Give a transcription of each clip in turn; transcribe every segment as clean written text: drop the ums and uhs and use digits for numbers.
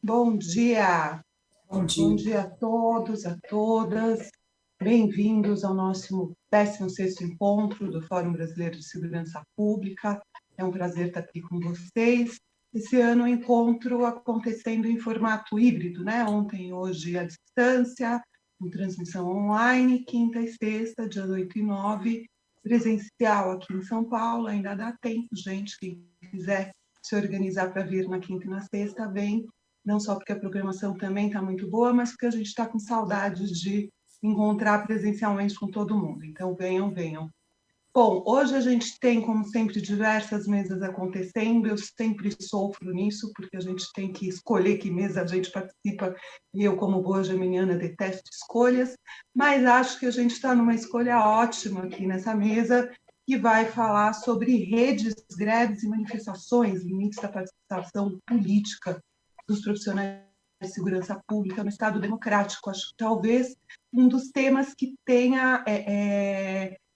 Bom dia! Bom Bom dia. dia a todos, a todas. Bem-vindos ao nosso 16º encontro do Fórum Brasileiro de Segurança Pública. É um prazer estar aqui com vocês. Esse ano o encontro acontecendo em formato híbrido, né? Ontem e hoje à distância, com transmissão online, quinta e sexta, dia 8 e 9, presencial aqui em São Paulo. Ainda dá tempo, gente, quem quiser se organizar para vir na quinta e na sexta, vem. Não só porque a programação também está muito boa, mas porque a gente está com saudades de encontrar presencialmente com todo mundo. Então, venham, venham. Bom, hoje a gente tem, como sempre, diversas mesas acontecendo. Eu sempre sofro nisso, porque a gente tem que escolher que mesa a gente participa, e eu, como boa geminiana, detesto escolhas, mas acho que a gente está numa escolha ótima aqui nessa mesa, que vai falar sobre redes, greves e manifestações, limites da participação política dos profissionais de segurança pública no Estado democrático. Acho que talvez um dos temas que tenha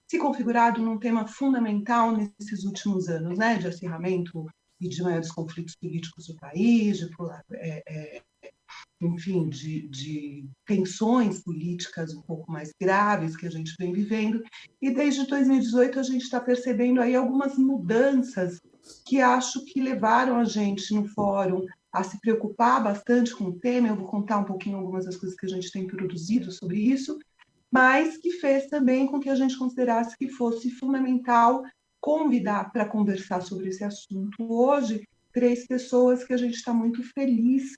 se configurado num tema fundamental nesses últimos anos, né, de acirramento e de maiores conflitos políticos do país, enfim, de tensões políticas um pouco mais graves que a gente vem vivendo. E desde 2018 a gente está percebendo aí algumas mudanças que acho que levaram a gente no fórum a se preocupar bastante com o tema. Eu vou contar um pouquinho algumas das coisas que a gente tem produzido sobre isso, mas que fez também com que a gente considerasse que fosse fundamental convidar para conversar sobre esse assunto hoje 3 pessoas que a gente está muito feliz,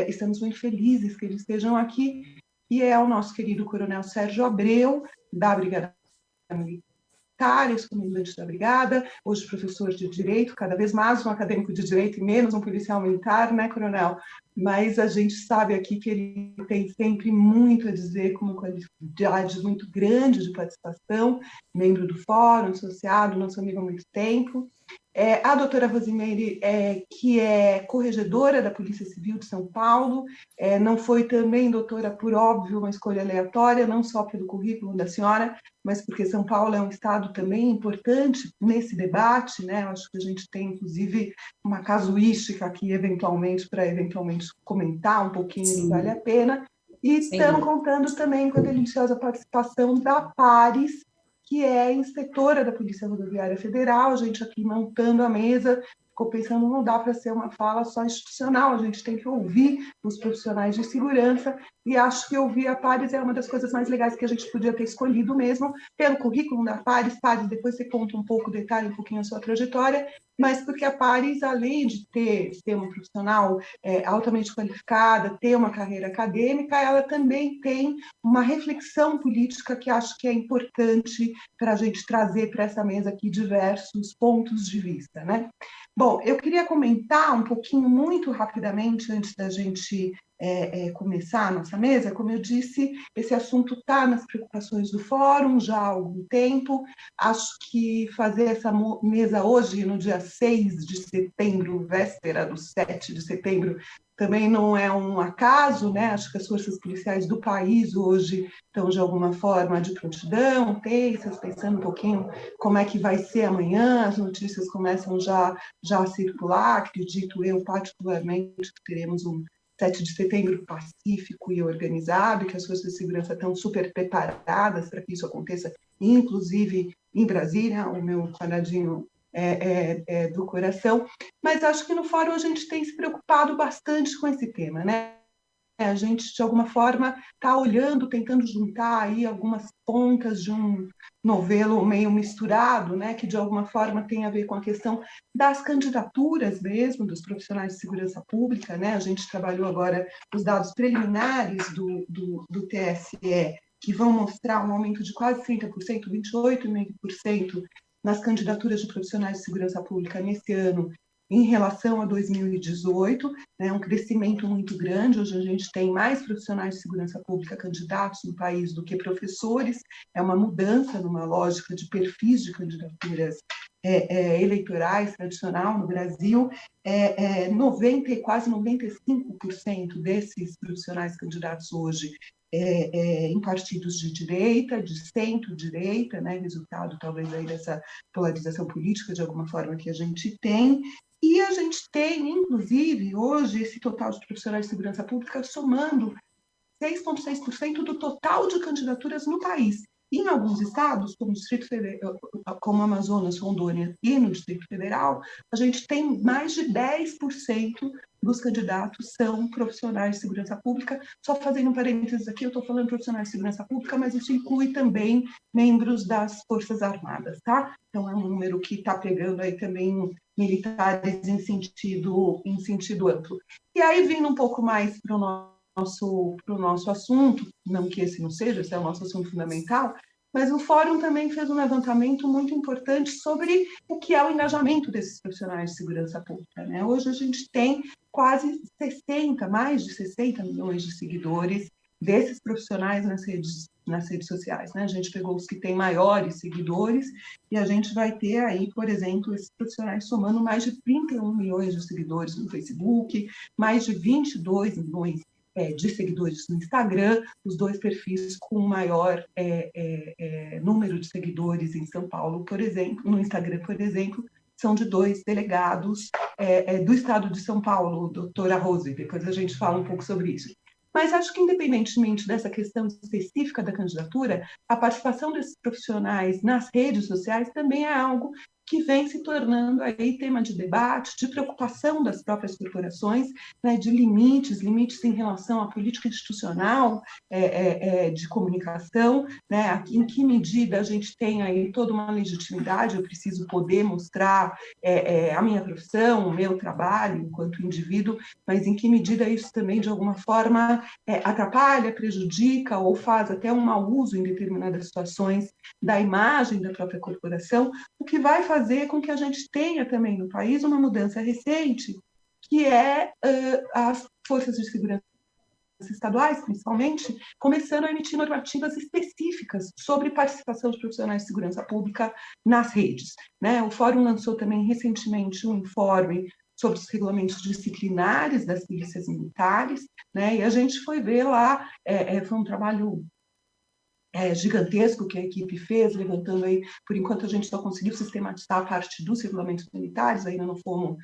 estamos muito felizes que eles estejam aqui, e é o nosso querido Coronel Sérgio Abreu, da Brigada Militar, ex-comandante da Brigada, hoje professor de Direito, cada vez mais um acadêmico de Direito e menos um policial militar, né, Coronel? Mas a gente sabe aqui que ele tem sempre muito a dizer, com uma qualidade muito grande de participação, membro do Fórum, associado, nosso amigo há muito tempo. A doutora Rosimeire, que é corregedora da Polícia Civil de São Paulo, não foi também, doutora, por óbvio, uma escolha aleatória, não só pelo currículo da senhora, mas porque São Paulo é um estado também importante nesse debate, né? Eu acho que a gente tem, inclusive, uma casuística aqui, eventualmente, para eventualmente comentar um pouquinho do Vale a Pena. E estamos contando também com a deliciosa participação da Paris, que é inspetora da Polícia Rodoviária Federal. A gente aqui montando a mesa, ficou pensando, não dá para ser uma fala só institucional, a gente tem que ouvir os profissionais de segurança, e acho que ouvir a Paris é uma das coisas mais legais que a gente podia ter escolhido mesmo, pelo currículo da Paris. Paris, depois você conta um pouco, detalhe um pouquinho a sua trajetória, mas porque a Paris, além de ser uma profissional altamente qualificada, ter uma carreira acadêmica, ela também tem uma reflexão política que acho que é importante para a gente trazer para essa mesa aqui diversos pontos de vista, né? Bom, eu queria comentar um pouquinho, muito rapidamente, antes da gente começar a nossa mesa. Como eu disse, esse assunto está nas preocupações do Fórum já há algum tempo. Acho que fazer essa mesa hoje, no dia 6 de setembro, véspera do 7 de setembro, também não é um acaso, né? Acho que as forças policiais do país hoje estão, de alguma forma, de prontidão, tensas, pensando um pouquinho como é que vai ser amanhã. As notícias começam já a circular. Acredito eu, particularmente, que teremos um 7 de setembro pacífico e organizado, e que as forças de segurança estão super preparadas para que isso aconteça, inclusive em Brasília, o meu quadradinho do coração. Mas acho que no Fórum a gente tem se preocupado bastante com esse tema, né? A gente, de alguma forma, está olhando, tentando juntar aí algumas pontas de um novelo meio misturado, né, que de alguma forma tem a ver com a questão das candidaturas mesmo, dos profissionais de segurança pública, né? A gente trabalhou agora os dados preliminares do TSE, que vão mostrar um aumento de quase 30%, 28,5% nas candidaturas de profissionais de segurança pública nesse ano, em relação a 2018, né, um crescimento muito grande. Hoje a gente tem mais profissionais de segurança pública candidatos no país do que professores. É uma mudança numa lógica de perfis de candidaturas eleitorais tradicional no Brasil, quase 95% desses profissionais candidatos hoje em partidos de direita, de centro-direita, né, resultado talvez aí dessa polarização política de alguma forma que a gente tem. E a gente tem, inclusive, hoje, esse total de profissionais de segurança pública somando 6,6% do total de candidaturas no país. Em alguns estados, como o Distrito Federal, como Amazonas, Rondônia e no Distrito Federal, a gente tem mais de 10% dos candidatos são profissionais de segurança pública. Só fazendo um parênteses aqui, eu estou falando profissionais de segurança pública, mas isso inclui também membros das Forças Armadas, tá? Então, é um número que está pegando aí também militares em sentido amplo. E aí, vindo um pouco mais para o nosso assunto, não que esse não seja, esse é o nosso assunto fundamental, mas o Fórum também fez um levantamento muito importante sobre o que é o engajamento desses profissionais de segurança pública, né? Hoje a gente tem quase mais de 60 milhões de seguidores desses profissionais nas redes sociais, né? A gente pegou os que têm maiores seguidores e a gente vai ter aí, por exemplo, esses profissionais somando mais de 31 milhões de seguidores no Facebook, mais de 22 milhões de seguidores no Instagram, os dois perfis com maior número de seguidores em São Paulo, por exemplo, no Instagram, por exemplo, são de dois delegados do estado de São Paulo, doutora Rose, depois a gente fala um pouco sobre isso. Mas acho que, independentemente dessa questão específica da candidatura, a participação desses profissionais nas redes sociais também é algo que vem se tornando aí tema de debate, de preocupação das próprias corporações, né, de limites em relação à política institucional de comunicação, né, em que medida a gente tem aí toda uma legitimidade, eu preciso poder mostrar a minha profissão, o meu trabalho enquanto indivíduo, mas em que medida isso também, de alguma forma, atrapalha, prejudica ou faz até um mau uso em determinadas situações da imagem da própria corporação, o que vai fazer com que a gente tenha também no país uma mudança recente, que é as forças de segurança estaduais, principalmente, começando a emitir normativas específicas sobre participação de profissionais de segurança pública nas redes, né? O Fórum lançou também recentemente um informe sobre os regulamentos disciplinares das polícias militares, né? E a gente foi ver lá, foi um trabalho gigantesco que a equipe fez, levantando aí, por enquanto a gente só conseguiu sistematizar a parte dos regulamentos militares, ainda não fomos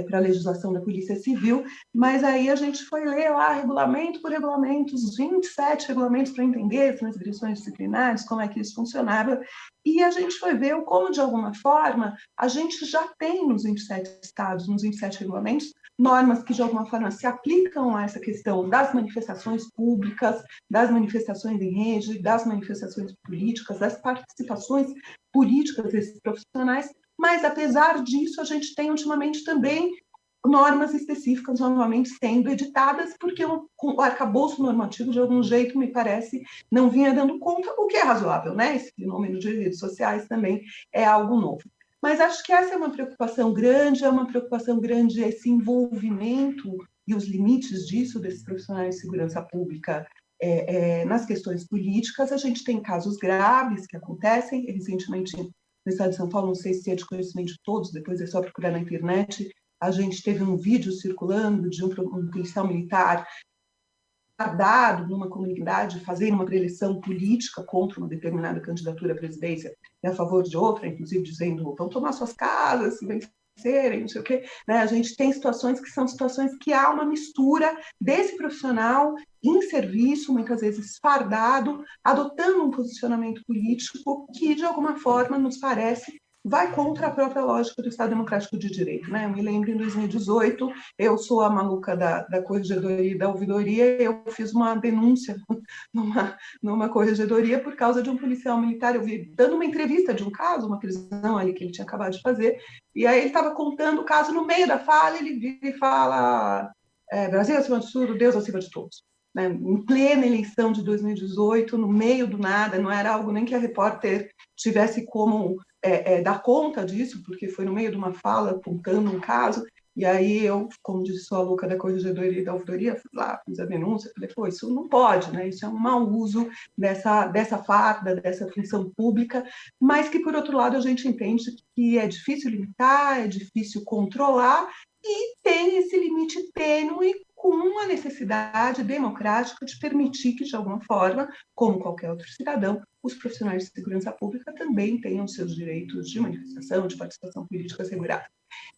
para a legislação da Polícia Civil, mas aí a gente foi ler lá regulamento por regulamento, os 27 regulamentos para entender as transgressões disciplinares, como é que isso funcionava, e a gente foi ver como, de alguma forma, a gente já tem nos 27 estados, nos 27 regulamentos, normas que, de alguma forma, se aplicam a essa questão das manifestações públicas, das manifestações em rede, das manifestações políticas, das participações políticas desses profissionais, mas, apesar disso, a gente tem, ultimamente, também normas específicas novamente sendo editadas, porque o arcabouço normativo, de algum jeito, me parece, não vinha dando conta, o que é razoável, né? Esse fenômeno de redes sociais também é algo novo. Mas acho que essa é uma preocupação grande esse envolvimento e os limites disso, desses profissionais de segurança pública nas questões políticas. A gente tem casos graves que acontecem, recentemente no estado de São Paulo, não sei se é de conhecimento de todos, depois é só procurar na internet, a gente teve um vídeo circulando de um policial militar dado numa comunidade fazendo uma preleção política contra uma determinada candidatura à presidência e a favor de outra, inclusive dizendo vão tomar suas casas, se vencerem, não sei o quê. Né? A gente tem situações que são situações que há uma mistura desse profissional em serviço, muitas vezes fardado, adotando um posicionamento político que, de alguma forma, nos parece vai contra a própria lógica do Estado Democrático de Direito. Né? Eu me lembro, em 2018, eu sou a maluca da corregedoria e da ouvidoria, eu fiz uma denúncia numa corregedoria por causa de um policial militar, eu vi dando uma entrevista de um caso, uma prisão ali que ele tinha acabado de fazer, e aí ele estava contando o caso, no meio da fala, ele vira e fala Brasil acima de tudo, Deus acima de todos. Né? Em plena eleição de 2018, no meio do nada, não era algo nem que a repórter tivesse como dar conta disso, porque foi no meio de uma fala, apontando um caso, E aí eu, como disse, sou a louca da corregedoria e da ouvidoria, fui lá, fiz a denúncia, falei, pô, isso não pode, né? Isso é um mau uso dessa farda, dessa função pública, mas que, por outro lado, a gente entende que é difícil limitar, é difícil controlar, e tem esse limite tênue com a necessidade democrática de permitir que, de alguma forma, como qualquer outro cidadão, os profissionais de segurança pública também tenham seus direitos de manifestação, de participação política assegurados.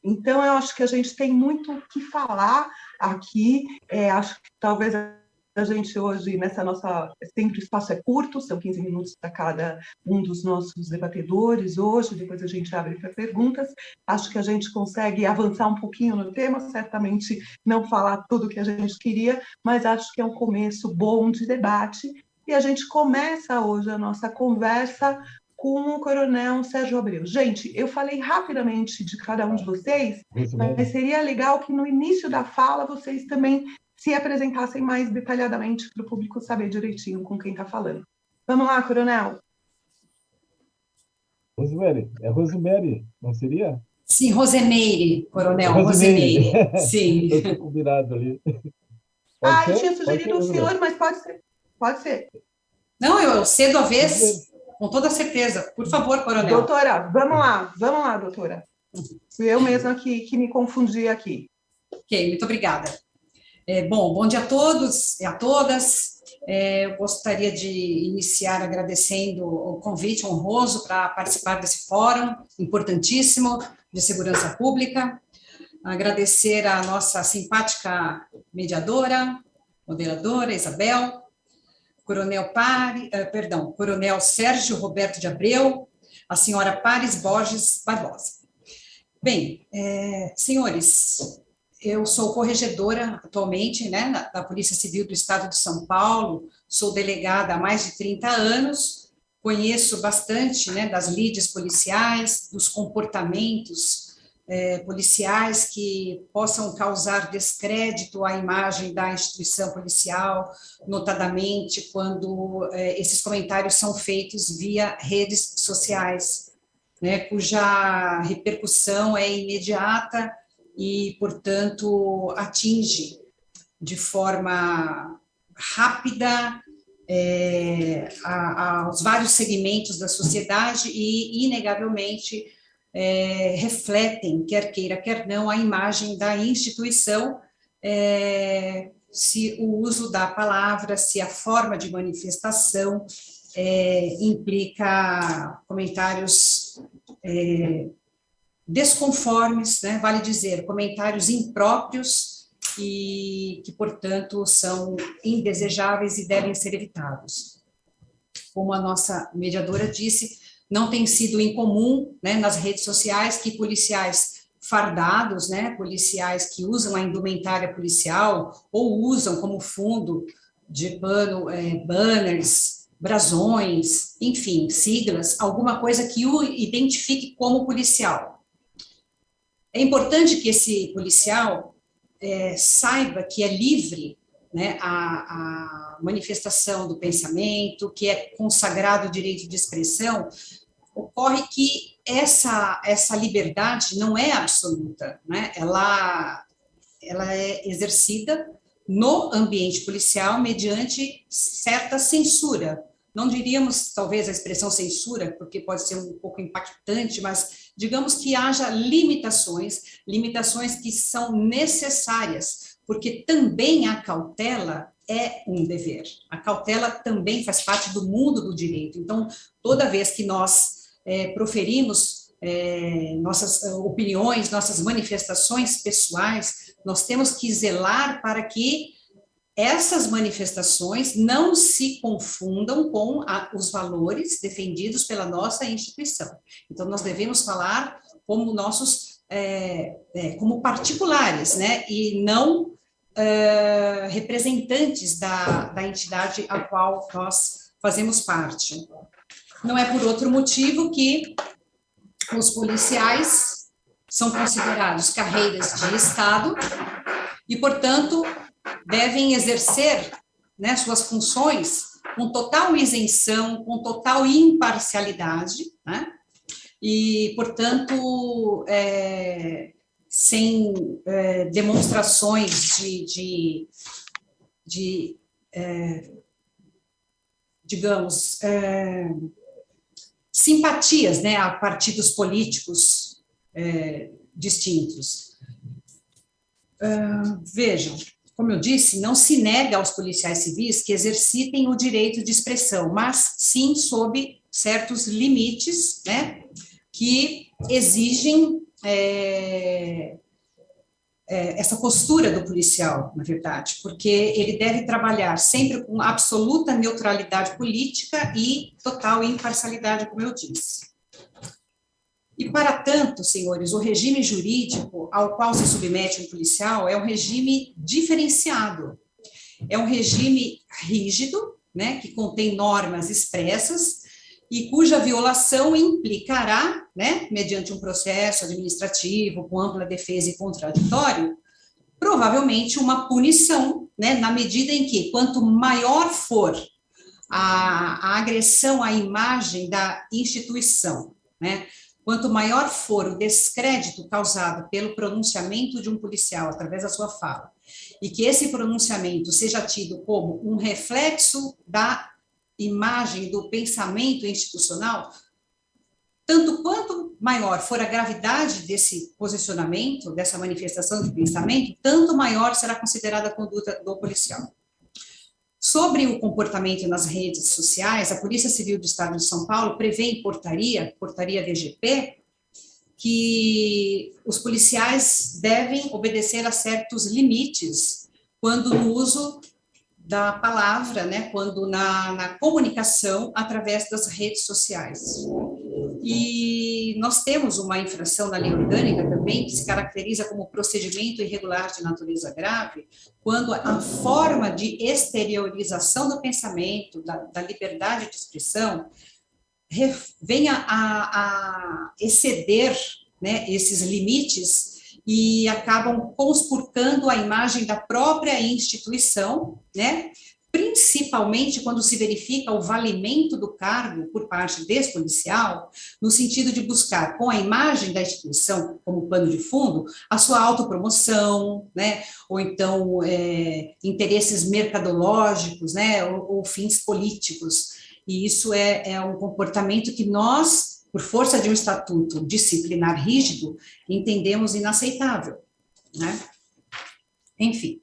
Então, eu acho que a gente tem muito o que falar aqui. Acho que talvez a gente hoje, nessa nossa... Sempre o espaço é curto, são 15 minutos para cada um dos nossos debatedores hoje, depois a gente abre para perguntas. Acho que a gente consegue avançar um pouquinho no tema, certamente não falar tudo o que a gente queria, mas acho que é um começo bom de debate. E a gente começa hoje a nossa conversa com o Coronel Sérgio Abreu. Gente, eu falei rapidamente de cada um de vocês, mas seria legal que no início da fala vocês também se apresentassem mais detalhadamente para o público saber direitinho com quem está falando. Vamos lá, Coronel. Rosemary, é Rosemary, não seria? Sim, Rosemeire, Coronel, Rosemeire. Sim. Estou combinado ali. Pode Eu ser? tinha sugerido o senhor, mas pode ser. Pode ser. Não, eu cedo a vez, com toda certeza. Por favor, Coronel. Doutora, vamos lá, doutora. Fui eu mesma que me confundi aqui. Ok, muito obrigada. Bom dia a todos e a todas. Eu gostaria de iniciar agradecendo o convite honroso para participar desse fórum importantíssimo de segurança pública. Agradecer a nossa simpática mediadora, moderadora, Isabel, Coronel Sérgio Roberto de Abreu, a senhora Paris Borges Barbosa. Bem, senhores, eu sou corregedora atualmente, né, da Polícia Civil do Estado de São Paulo, sou delegada há mais de 30 anos, conheço bastante, né, das lides policiais, dos comportamentos policiais que possam causar descrédito à imagem da instituição policial, notadamente quando esses comentários são feitos via redes sociais, né, cuja repercussão é imediata e, portanto, atinge de forma rápida aos vários segmentos da sociedade e, inegavelmente, refletem, quer queira, quer não, a imagem da instituição, se o uso da palavra, se a forma de manifestação implica comentários desconformes, né, vale dizer, comentários impróprios e que, portanto, são indesejáveis e devem ser evitados. Como a nossa mediadora disse, não tem sido incomum, né, nas redes sociais que policiais fardados, né, policiais que usam a indumentária policial ou usam como fundo de pano banners, brasões, enfim, siglas, alguma coisa que o identifique como policial. É importante que esse policial saiba que é livre, né, a manifestação do pensamento, que é consagrado o direito de expressão. Ocorre que essa liberdade não é absoluta, né? Ela é exercida no ambiente policial mediante certa censura. Não diríamos, talvez, a expressão censura, porque pode ser um pouco impactante, mas digamos que haja limitações que são necessárias, porque também a cautela é um dever. A cautela também faz parte do mundo do direito. Então, toda vez que nós proferimos nossas opiniões, nossas manifestações pessoais, nós temos que zelar para que essas manifestações não se confundam com os valores defendidos pela nossa instituição. Então, nós devemos falar como como particulares, né, e não representantes da entidade a qual nós fazemos parte. Não é por outro motivo que os policiais são considerados carreiras de Estado e, portanto, devem exercer, né, suas funções com total isenção, com total imparcialidade, né, e, portanto, sem demonstrações digamos, simpatias, né, a partidos políticos distintos. Vejam, como eu disse, não se nega aos policiais civis que exercitem o direito de expressão, mas sim sob certos limites, né, que exigem essa postura do policial, na verdade, porque ele deve trabalhar sempre com absoluta neutralidade política e total imparcialidade, como eu disse. E, para tanto, senhores, o regime jurídico ao qual se submete um policial é um regime diferenciado, é um regime rígido, né, que contém normas expressas e cuja violação implicará, né, mediante um processo administrativo com ampla defesa e contraditório, provavelmente uma punição, né, na medida em que, quanto maior for a agressão à imagem da instituição, né, quanto maior for o descrédito causado pelo pronunciamento de um policial através da sua fala, e que esse pronunciamento seja tido como um reflexo da imagem do pensamento institucional, tanto quanto maior for a gravidade desse posicionamento, dessa manifestação de pensamento, tanto maior será considerada a conduta do policial. Sobre o comportamento nas redes sociais, a Polícia Civil do Estado de São Paulo prevê em portaria VGP, que os policiais devem obedecer a certos limites quando no uso da palavra, né, quando na comunicação através das redes sociais. E nós temos uma infração na lei orgânica também, que se caracteriza como procedimento irregular de natureza grave, quando a forma de exteriorização do pensamento, da liberdade de expressão, venha a exceder, né, esses limites e acabam conspurcando a imagem da própria instituição, né, principalmente quando se verifica o valimento do cargo por parte desse policial, no sentido de buscar, com a imagem da instituição como pano de fundo, a sua autopromoção, né, ou então interesses mercadológicos, né, ou fins políticos. E isso é um comportamento que nós, por força de um estatuto disciplinar rígido, entendemos inaceitável, né? Enfim.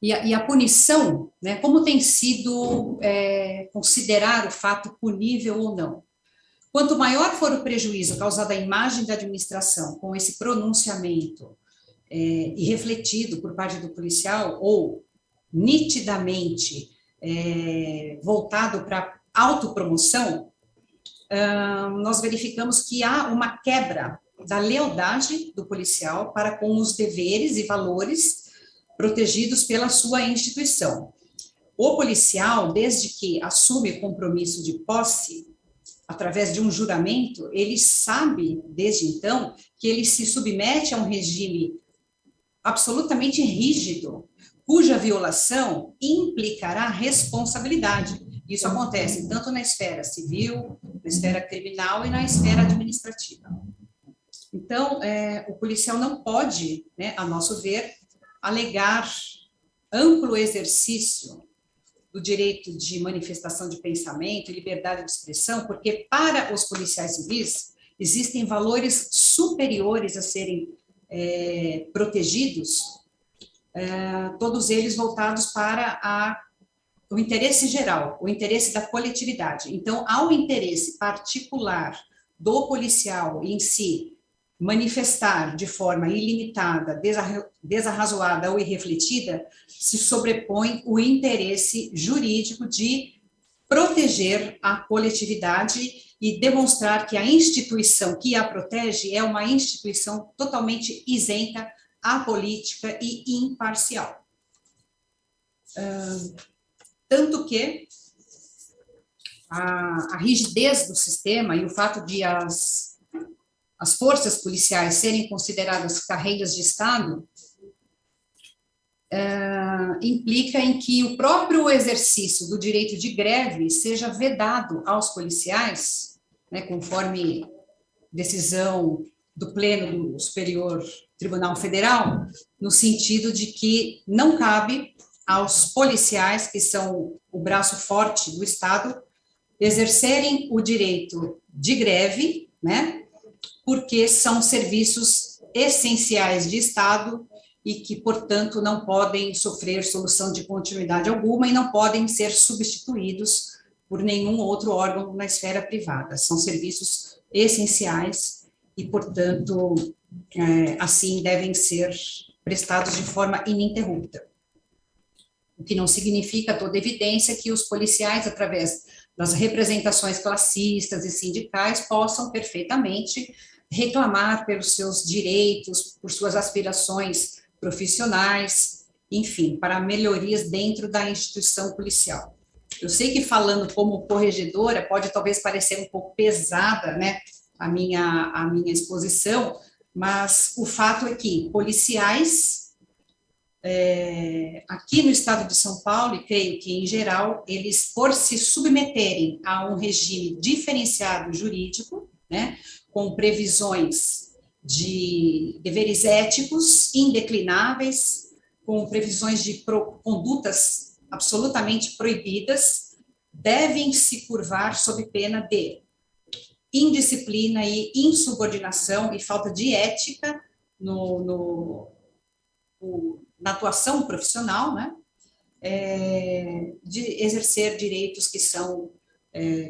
E a punição, né, como tem sido considerar o fato punível ou não? Quanto maior for o prejuízo causado à imagem da administração com esse pronunciamento e refletido por parte do policial, ou nitidamente voltado para autopromoção, nós verificamos que há uma quebra da lealdade do policial para com os deveres e valores protegidos pela sua instituição. O policial, desde que assume compromisso de posse, através de um juramento, ele sabe, desde então, que ele se submete a um regime absolutamente rígido, cuja violação implicará responsabilidade. Isso acontece tanto na esfera civil, na esfera criminal e na esfera administrativa. Então, o policial não pode, né, a nosso ver, alegar amplo exercício do direito de manifestação de pensamento e liberdade de expressão, porque para os policiais civis existem valores superiores a serem protegidos, todos eles voltados para o interesse geral, o interesse da coletividade. Então, ao interesse particular do policial em si manifestar de forma ilimitada, desarrazoada ou irrefletida, se sobrepõe o interesse jurídico de proteger a coletividade e demonstrar que a instituição que a protege é uma instituição totalmente isenta, apolítica e imparcial. Tanto que a rigidez do sistema e o fato de as forças policiais serem consideradas carreiras de Estado implica em que o próprio exercício do direito de greve seja vedado aos policiais, né, conforme decisão do Pleno do Superior Tribunal Federal, no sentido de que não cabe aos policiais, que são o braço forte do Estado, exercerem o direito de greve, né, porque são serviços essenciais de Estado e que, portanto, não podem sofrer solução de continuidade alguma e não podem ser substituídos por nenhum outro órgão na esfera privada. São serviços essenciais e, portanto, assim devem ser prestados de forma ininterrupta. O que não significa, a toda evidência, que os policiais, através das representações classistas e sindicais, possam perfeitamente reclamar pelos seus direitos, por suas aspirações profissionais, enfim, para melhorias dentro da instituição policial. Eu sei que falando como corregedora pode talvez parecer um pouco pesada, né, a minha exposição, mas o fato é que policiais aqui no estado de São Paulo, e creio que em geral, eles, por se submeterem a um regime diferenciado jurídico, né, com previsões de deveres éticos indeclináveis, com previsões de condutas absolutamente proibidas, devem se curvar sob pena de indisciplina e insubordinação e falta de ética na atuação profissional, né, de exercer direitos que são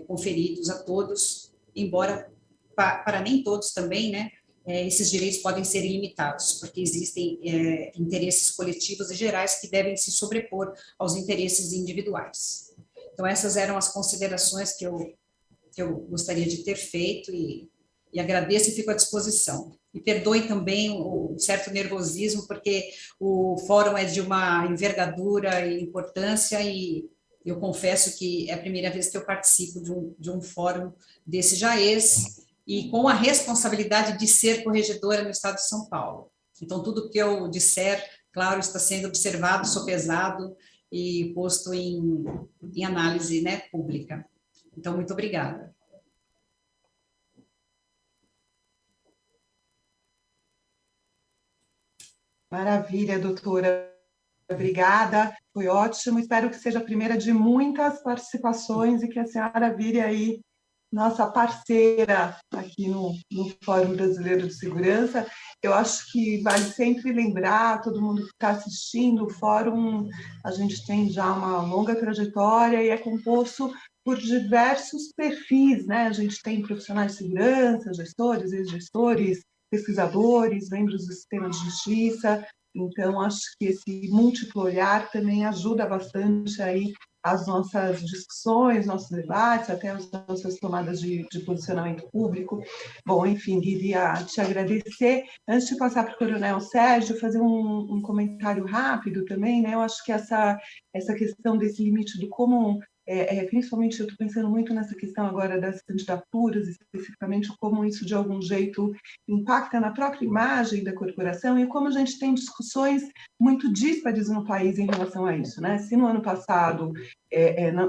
conferidos a todos, embora para nem todos também, né, esses direitos podem ser ilimitados, porque existem interesses coletivos e gerais que devem se sobrepor aos interesses individuais. Então, essas eram as considerações que eu gostaria de ter feito e agradeço e fico à disposição. E perdoe também o certo nervosismo, porque o fórum é de uma envergadura e importância, e eu confesso que é a primeira vez que eu participo de um fórum desse JAES, e com a responsabilidade de ser corregedora no estado de São Paulo. Então, tudo que eu disser, claro, está sendo observado, sopesado e posto em análise, né, pública. Então, muito obrigada. Maravilha, doutora. Obrigada, foi ótimo. Espero que seja a primeira de muitas participações e que a senhora vire aí nossa parceira aqui no Fórum Brasileiro de Segurança. Eu acho que vale sempre lembrar, todo mundo que está assistindo, o Fórum, a gente tem já uma longa trajetória e é composto por diversos perfis, né? A gente tem profissionais de segurança, gestores, ex-gestores, pesquisadores, membros do sistema de justiça. Então, acho que esse múltiplo olhar também ajuda bastante aí as nossas discussões, nossos debates, até as nossas tomadas de posicionamento público. Bom, enfim, queria te agradecer. Antes de passar para o Coronel Sérgio, fazer um comentário rápido também, né? Eu acho que essa questão desse limite do como, principalmente eu estou pensando muito nessa questão agora das candidaturas, especificamente como isso de algum jeito impacta na própria imagem da corporação e como a gente tem discussões muito díspares no país em relação a isso, né? Se no ano passado,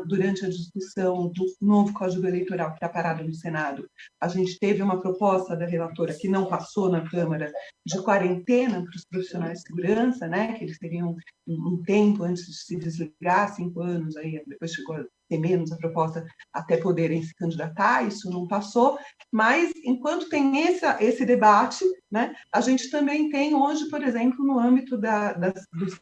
durante a discussão do novo Código Eleitoral que está parado no Senado, a gente teve uma proposta da relatora que não passou na Câmara de quarentena para os profissionais de segurança, né? Que eles teriam um tempo antes de se desligar, 5 anos, aí depois chegou a ter menos a proposta até poderem se candidatar, isso não passou, mas enquanto tem esse debate, né, a gente também tem hoje, por exemplo, no âmbito dos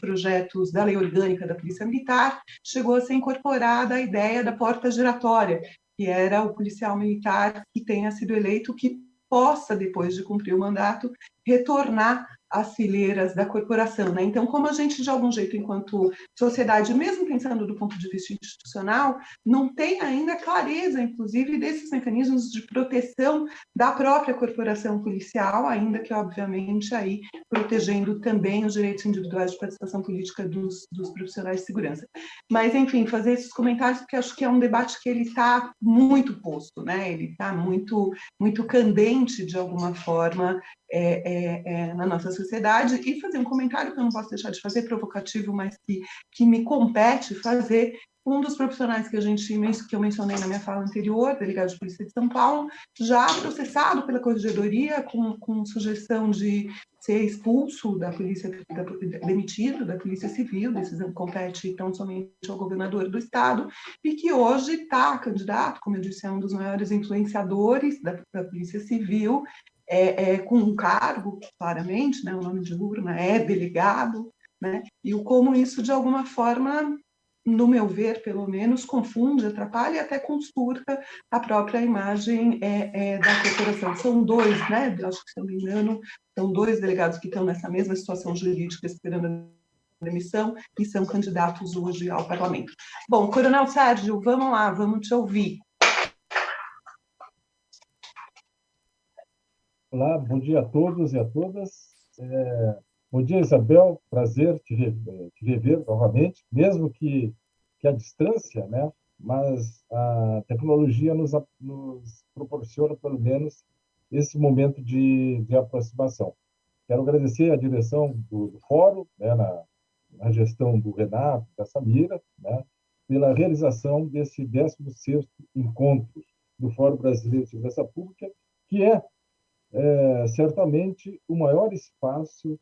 projetos da Lei Orgânica da Polícia Militar, chegou a ser incorporada a ideia da porta giratória, que era o policial militar que tenha sido eleito que possa, depois de cumprir o mandato, retornar às fileiras da corporação, né? Então, como a gente, de algum jeito, enquanto sociedade, mesmo pensando do ponto de vista institucional, não tem ainda clareza, inclusive, desses mecanismos de proteção da própria corporação policial, ainda que, obviamente, aí protegendo também os direitos individuais de participação política dos profissionais de segurança. Mas, enfim, fazer esses comentários, porque acho que é um debate que ele está muito posto, né? Ele está muito, muito candente, de alguma forma, na nossa sociedade, e fazer um comentário que eu não posso deixar de fazer, provocativo, mas que me compete fazer, Um dos profissionais que eu mencionei na minha fala anterior, delegado de polícia de São Paulo, já processado pela corregedoria com sugestão de ser expulso da polícia, demitido da polícia civil, decisão que compete tão somente ao governador do estado, e que hoje está candidato, como eu disse, é um dos maiores influenciadores da polícia civil, com um cargo, claramente, né, o nome de urna é delegado, né, e como isso, de alguma forma, no meu ver, pelo menos, confunde, atrapalha e até conspurca a própria imagem da corporação. São dois, né? Acho que, se não me engano, são dois delegados que estão nessa mesma situação jurídica esperando a demissão e são candidatos hoje ao parlamento. Bom, Coronel Sérgio, vamos lá, vamos te ouvir. Olá, bom dia a todos e a todas. Bom dia, Isabel, prazer te rever novamente, mesmo que à distância, né? Mas a tecnologia nos proporciona, pelo menos, esse momento de aproximação. Quero agradecer a direção do Fórum, né, na gestão do Renato, da Samira, né, pela realização desse 16º encontro do Fórum Brasileiro de Segurança Pública, que é certamente o maior espaço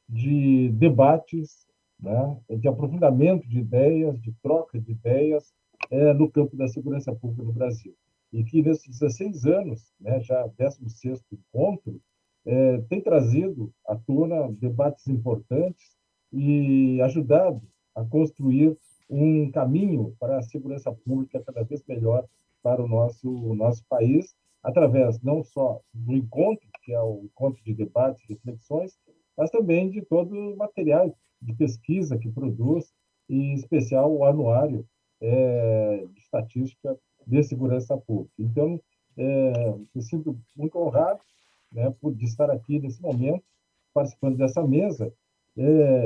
de debates, né, de aprofundamento de ideias, de troca de ideias no campo da segurança pública no Brasil. E que, nesses 16 anos, né, já 16º encontro, tem trazido à tona debates importantes e ajudado a construir um caminho para a segurança pública cada vez melhor para o nosso país, através não só do encontro, que é o encontro de debates e reflexões, mas também de todo o material de pesquisa que produz, e, em especial, o anuário de estatística de segurança pública. Então, me sinto muito honrado, né, por estar aqui nesse momento, participando dessa mesa,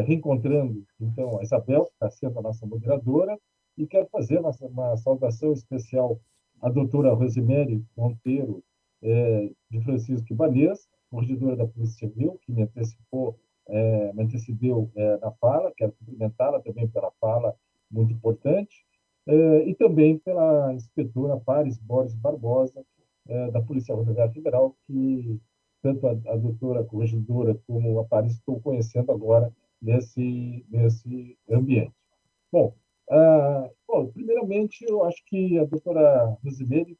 reencontrando, então, a Isabel, que está sendo a nossa moderadora, e quero fazer uma saudação especial à doutora Rosemary Monteiro de Francisco Ibanez, corregedora da Polícia Civil, que me antecedeu na fala, quero cumprimentá-la também pela fala muito importante, e também pela inspetora Paris Borges Barbosa, da Polícia Rodoviária Federal, que tanto a doutora corregedora como a Paris estou conhecendo agora nesse ambiente. Bom, primeiramente, eu acho que a doutora Rosemary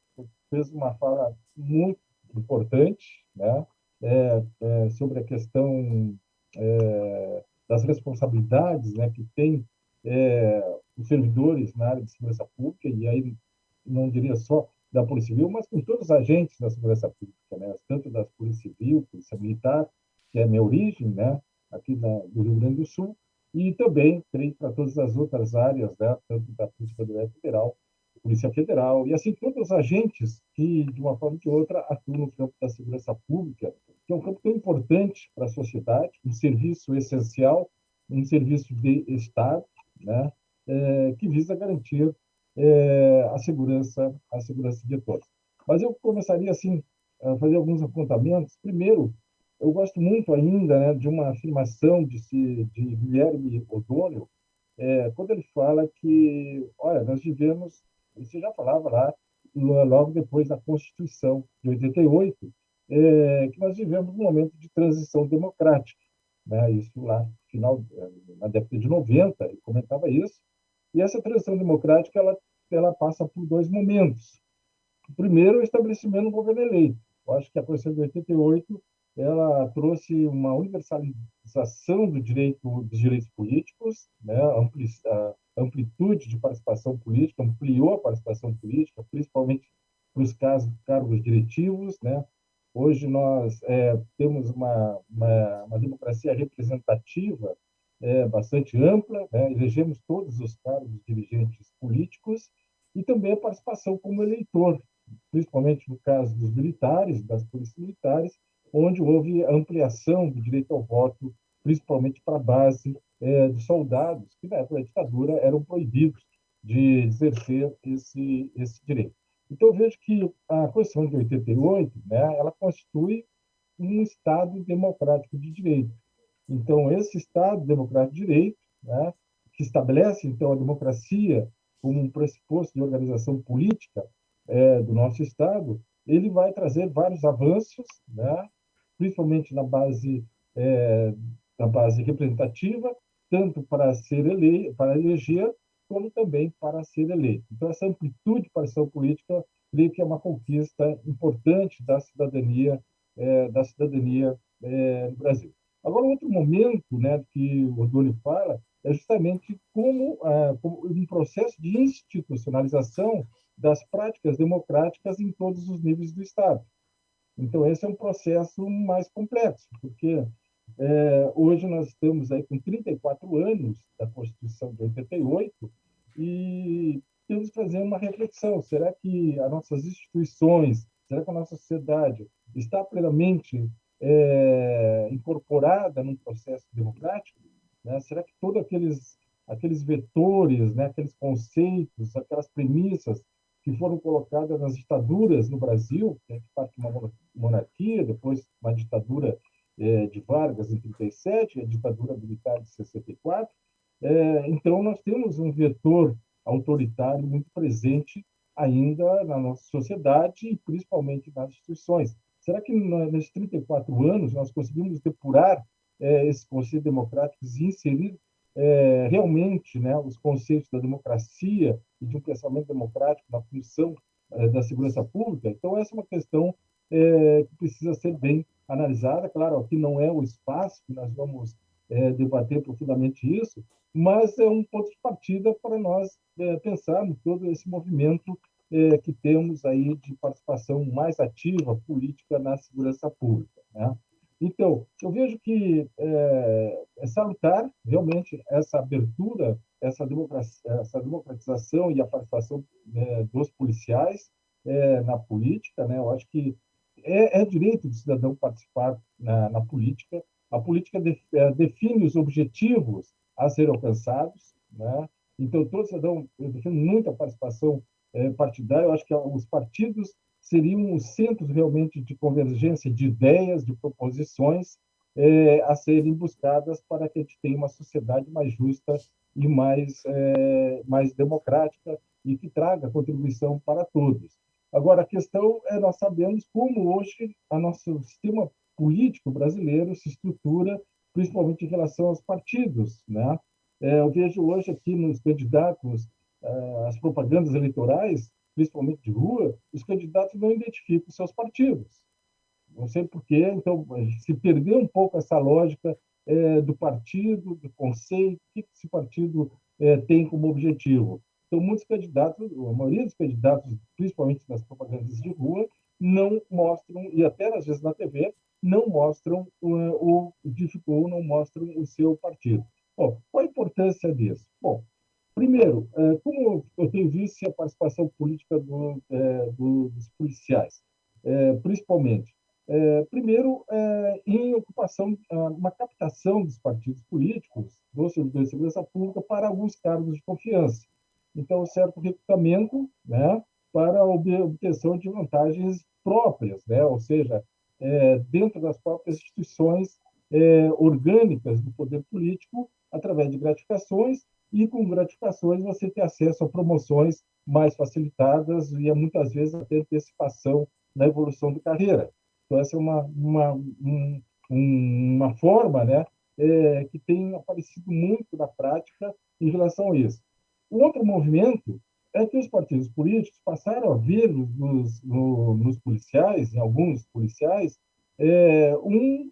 fez uma fala muito importante, né, sobre a questão das responsabilidades, né, que tem os servidores na área de segurança pública, e aí não diria só da Polícia Civil, mas com todos os agentes da segurança pública, né, tanto da Polícia Civil, Polícia Militar, que é a minha origem, né, aqui do Rio Grande do Sul, e também, creio, para todas as outras áreas, né, tanto da Polícia Federal, Polícia Federal, e assim todos os agentes que, de uma forma ou de outra, atuam no campo da segurança pública, que é um campo tão importante para a sociedade, um serviço essencial, um serviço de Estado, né, que visa garantir a segurança de todos. Mas eu começaria, assim, a fazer alguns apontamentos. Primeiro, eu gosto muito ainda, né, de uma afirmação de Guilherme O'Donnell, quando ele fala que, olha, nós vivemos, você já falava lá, logo depois da Constituição de 88, que nós vivemos um momento de transição democrática, né? Isso lá, final, na década de 90, ele comentava isso, e essa transição democrática ela passa por dois momentos. O primeiro é o estabelecimento do governo eleito. Eu acho que a Constituição de 88 ela trouxe uma universalização dos direitos políticos, né? A amplitude de participação política, ampliou a participação política, principalmente para os cargos diretivos, né? Hoje nós temos uma democracia representativa bastante ampla, né? Elegemos todos os cargos dirigentes políticos e também a participação como eleitor, principalmente no caso dos militares, das polícias militares, onde houve ampliação do direito ao voto, principalmente para a base de soldados, que na época da ditadura eram proibidos de exercer esse direito. Então, eu vejo que a Constituição de 88, né, ela constitui um Estado democrático de direito. Então, esse Estado democrático de direito, né, que estabelece, então, a democracia como um pressuposto de organização política do nosso Estado, ele vai trazer vários avanços, né? Principalmente é, na base representativa, tanto para para eleger, como também para ser eleito. Então, essa amplitude de participação política, creio que é uma conquista importante da cidadania no Brasil. Agora, outro momento, né, que o Doni fala é justamente como um processo de institucionalização das práticas democráticas em todos os níveis do Estado. Então, esse é um processo mais complexo, porque hoje nós estamos aí com 34 anos da Constituição de 88 e temos que fazer uma reflexão. Será que as nossas instituições, será que a nossa sociedade está plenamente incorporada num processo democrático? Né? Será que todos aqueles vetores, né, aqueles conceitos, aquelas premissas que foram colocadas nas ditaduras no Brasil, que parte de uma monarquia, depois uma ditadura de Vargas em 37, a ditadura militar de 64. Então, nós temos um vetor autoritário muito presente ainda na nossa sociedade e principalmente nas instituições. Será que nesses 34 anos nós conseguimos depurar esses conceitos democráticos e inserir realmente, né, os conceitos da democracia e de um pensamento democrático na função da segurança pública? Então, essa é uma questão que precisa ser bem analisada. Claro, aqui não é o espaço que nós vamos debater profundamente isso, mas é um ponto de partida para nós pensarmos todo esse movimento que temos aí de participação mais ativa política na segurança pública, né? Então, eu vejo que é salutar realmente essa abertura, essa democratização e a participação dos policiais na política, né? Eu acho que é direito do cidadão participar na política. A política define os objetivos a serem alcançados, né? Então, todo cidadão, eu defendo muito a participação partidária. Eu acho que os partidos seriam os centros realmente de convergência de ideias, de proposições a serem buscadas para que a gente tenha uma sociedade mais justa e mais democrática e que traga contribuição para todos. Agora, a questão é nós sabemos como hoje o nosso sistema político brasileiro se estrutura, principalmente em relação aos partidos, né? Eu vejo hoje aqui nos candidatos, as propagandas eleitorais, principalmente de rua, os candidatos não identificam seus partidos. Não sei por quê, então se perdeu um pouco essa lógica do partido, do conceito, o que esse partido tem como objetivo. Então, muitos candidatos, a maioria dos candidatos, principalmente nas propagandas de rua, não mostram, e até às vezes na TV, não mostram ou não mostram o seu partido. Bom, qual a importância disso? Bom, primeiro, como eu tenho visto a participação política dos policiais, principalmente, primeiro, em ocupação, uma captação dos partidos políticos, dos servidores de segurança pública, para alguns cargos de confiança. Então, certo recrutamento, né, para a obtenção de vantagens próprias, né, ou seja, dentro das próprias instituições orgânicas do poder político, através de gratificações, e com gratificações você ter acesso a promoções mais facilitadas e muitas vezes até antecipação na evolução de carreira. Então, essa é uma forma, né, que tem aparecido muito na prática em relação a isso. O outro movimento é que os partidos políticos passaram a ver nos policiais, em alguns policiais, um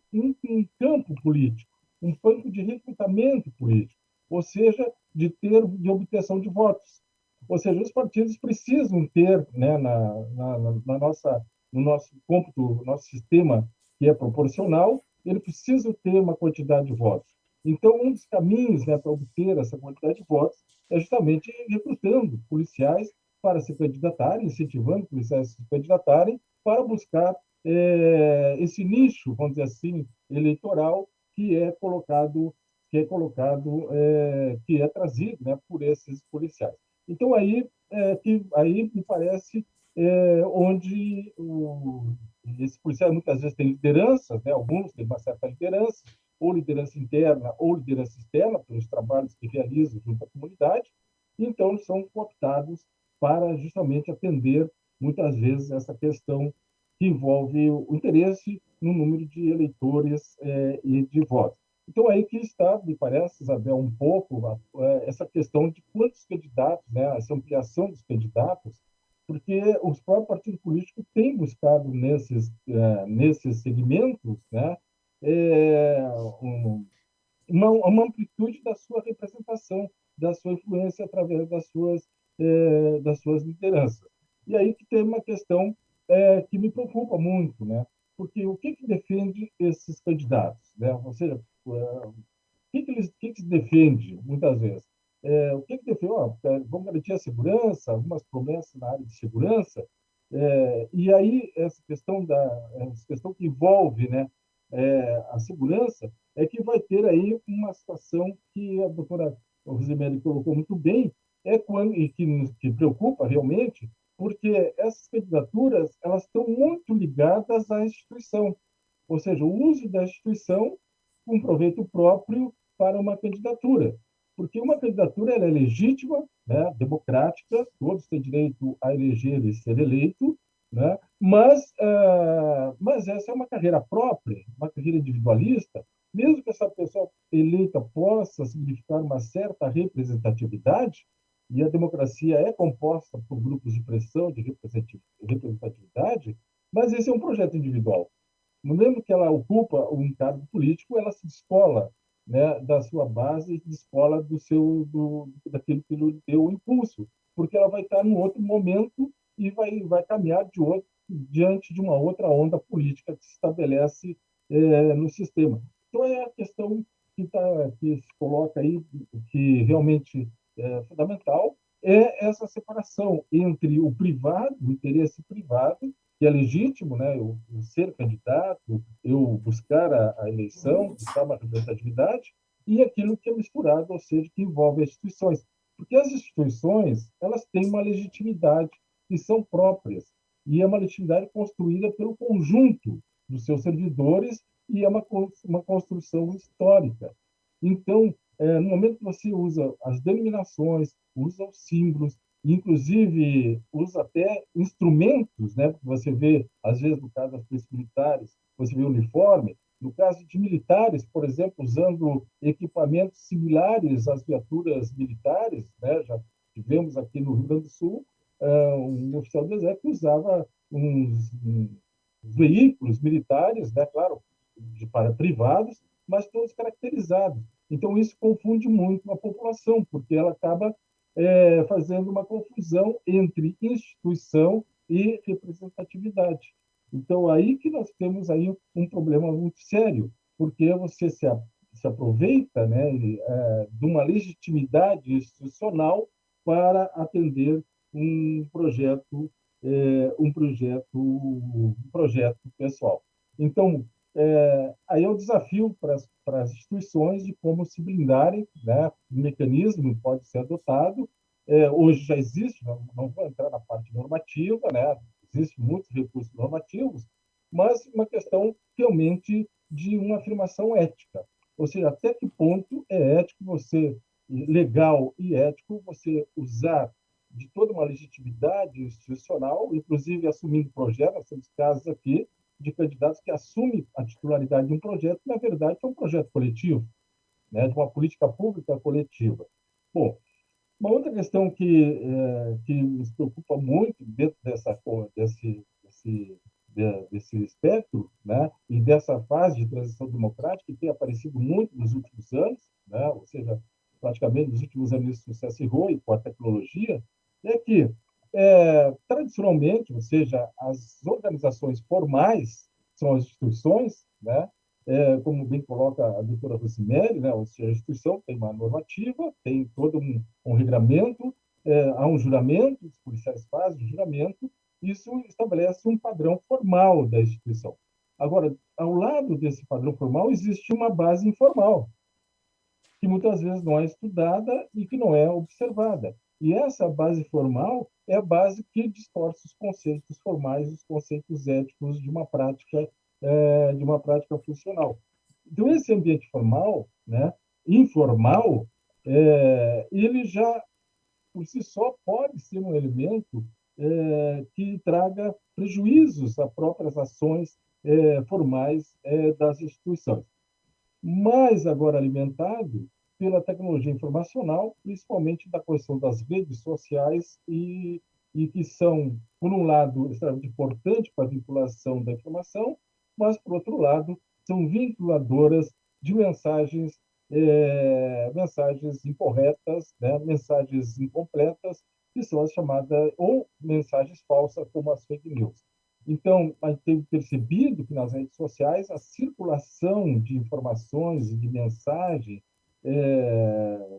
campo político, um campo de recrutamento político, ou seja, de obtenção de votos. Ou seja, os partidos precisam ter, né, no nosso cômputo, no nosso sistema que é proporcional, ele precisa ter uma quantidade de votos. Então, um dos caminhos, né, para obter essa quantidade de votos é justamente recrutando policiais para se candidatarem, incentivando policiais a se candidatarem para buscar esse nicho, vamos dizer assim, eleitoral que é trazido, né, por esses policiais. Então, aí me parece onde esse policial muitas vezes tem lideranças, né, alguns têm uma certa liderança, ou liderança interna ou liderança externa, pelos trabalhos que realizam junto à comunidade, então são cooptados para justamente atender, muitas vezes, essa questão que envolve o interesse no número de eleitores e de votos. Então, aí que está, me parece, Isabel, um pouco essa questão de quantos candidatos, né, essa ampliação dos candidatos, porque os próprios partidos políticos têm buscado nesses segmentos, né, é, um, uma amplitude da sua representação, da sua influência através das suas lideranças. E aí que tem uma questão que me preocupa muito, né? Porque o que defende esses candidatos, né? Ou seja, o que se defende muitas vezes? O que defende? Vamos garantir a segurança, algumas promessas na área de segurança, e aí essa questão que envolve, né, a segurança é que vai ter aí uma situação que a doutora Rosemary colocou muito bem, e que preocupa realmente, porque essas candidaturas elas estão muito ligadas à instituição, ou seja, o uso da instituição com proveito próprio para uma candidatura. Porque uma candidatura ela é legítima, né, democrática, todos têm direito a eleger e ser eleito, né, mas essa é uma carreira própria, uma carreira individualista, mesmo que essa pessoa eleita possa significar uma certa representatividade, e a democracia é composta por grupos de pressão, de representatividade, mas esse é um projeto individual. No mesmo que ela ocupa um cargo político, ela se descola, né, da sua base, descola daquilo que lhe deu o impulso, porque ela vai estar num outro momento e vai caminhar diante de uma outra onda política que se estabelece no sistema. Então, é a questão que se coloca aí, que realmente é fundamental, é essa separação entre o privado, o interesse privado, que é legítimo, né, eu ser candidato, eu buscar a eleição, buscar uma representatividade, e aquilo que é misturado, ou seja, que envolve as instituições. Porque as instituições, elas têm uma legitimidade que são próprias, e é uma legitimidade construída pelo conjunto dos seus servidores, e é uma construção histórica. Então, no momento que você usa as denominações, usa os símbolos, inclusive usa até instrumentos, né? Você vê, às vezes, no caso das polícias militares, você vê uniforme. No caso de militares, por exemplo, usando equipamentos similares às viaturas militares, né? Já tivemos aqui no Rio Grande do Sul um oficial do Exército que usava uns veículos militares, né? Claro, para privados, mas todos caracterizados. Então, isso confunde muito a população, porque ela acaba fazendo uma confusão entre instituição e representatividade. Então, aí que nós temos aí um problema muito sério, porque você se aproveita, né, de uma legitimidade institucional para atender um projeto, um projeto pessoal. Então, aí é o desafio para as instituições de como se blindarem, né? O mecanismo pode ser adotado. Hoje já existe, não vou entrar na parte normativa, né? Existem muitos recursos normativos, mas uma questão realmente de uma afirmação ética. Ou seja, até que ponto é ético legal e ético, você usar de toda uma legitimidade institucional, inclusive assumindo projetos, nós temos casos aqui de candidatos que assumem a titularidade de um projeto, que, na verdade, é um projeto coletivo, né, de uma política pública coletiva. Bom, uma outra questão que nos preocupa muito dentro desse espectro, né, e dessa fase de transição democrática que tem aparecido muito nos últimos anos, né, ou seja, praticamente nos últimos anos isso se acirrou e com a tecnologia, é que, tradicionalmente, ou seja, as organizações formais são as instituições, né, como bem coloca a doutora Rosemary, né, ou seja, a instituição tem uma normativa, tem todo um regramento, há um juramento, os policiais fazem o juramento, isso estabelece um padrão formal da instituição. Agora, ao lado desse padrão formal, existe uma base informal, que muitas vezes não é estudada e que não é observada. E essa base formal é a base que distorce os conceitos formais, os conceitos éticos de uma prática funcional. Então, esse ambiente formal, né, informal, ele já por si só, pode ser um elemento que traga prejuízos a próprias ações formais das instituições. Mas agora alimentado pela tecnologia informacional, principalmente da questão das redes sociais e que são, por um lado, extremamente importantes para a vinculação da informação, mas, por outro lado, são vinculadoras de mensagens incorretas, né? Mensagens incompletas, que são as chamadas, ou mensagens falsas, como as fake news. Então, a gente tem percebido que nas redes sociais a circulação de informações e de mensagem,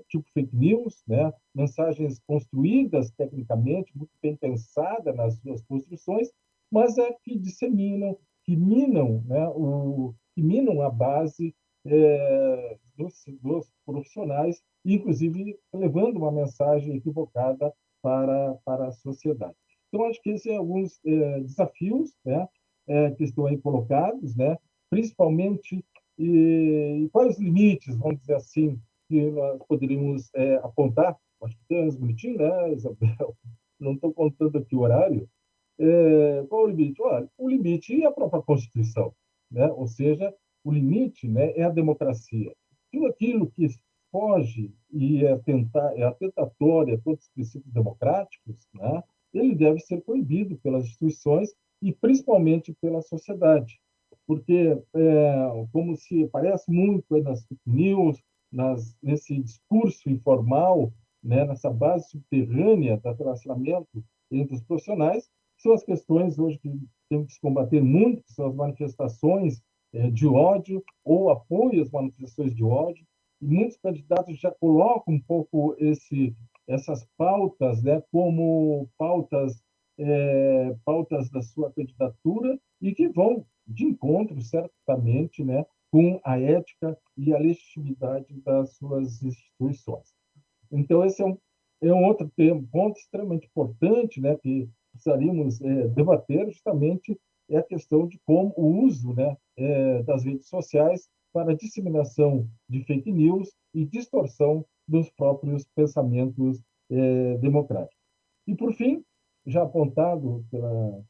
tipo fake news, né? Mensagens construídas tecnicamente, muito bem pensadas nas suas construções, mas que disseminam, que minam, né? Que minam a base dos profissionais, inclusive levando uma mensagem equivocada para a sociedade. Então, acho que esses são alguns desafios, né, que estão aí colocados, né, principalmente, e quais os limites, vamos dizer assim, que nós poderíamos apontar. Acho que tem uns bonitinhos, né, Isabel? Não estou contando aqui o horário. Qual o limite? Olha, o limite é a própria Constituição, né? Ou seja, o limite, né, é a democracia. Tudo aquilo que foge e é atentatória contra os princípios democráticos, né, ele deve ser proibido pelas instituições e principalmente pela sociedade, porque como se parece muito aí nas fake news, nesse discurso informal, né, nessa base subterrânea do relacionamento entre os profissionais, são as questões hoje que temos que se combater muito, que são as manifestações de ódio ou apoio às manifestações de ódio. E muitos candidatos já colocam um pouco essas pautas, né, como pautas da sua candidatura e que vão de encontro, certamente, né, com a ética e a legitimidade das suas instituições. Então, esse é um outro ponto extremamente importante, né, que precisaríamos debater, justamente, é a questão de como o uso, né, das redes sociais para a disseminação de fake news e distorção dos próprios pensamentos democráticos. E, por fim, já apontado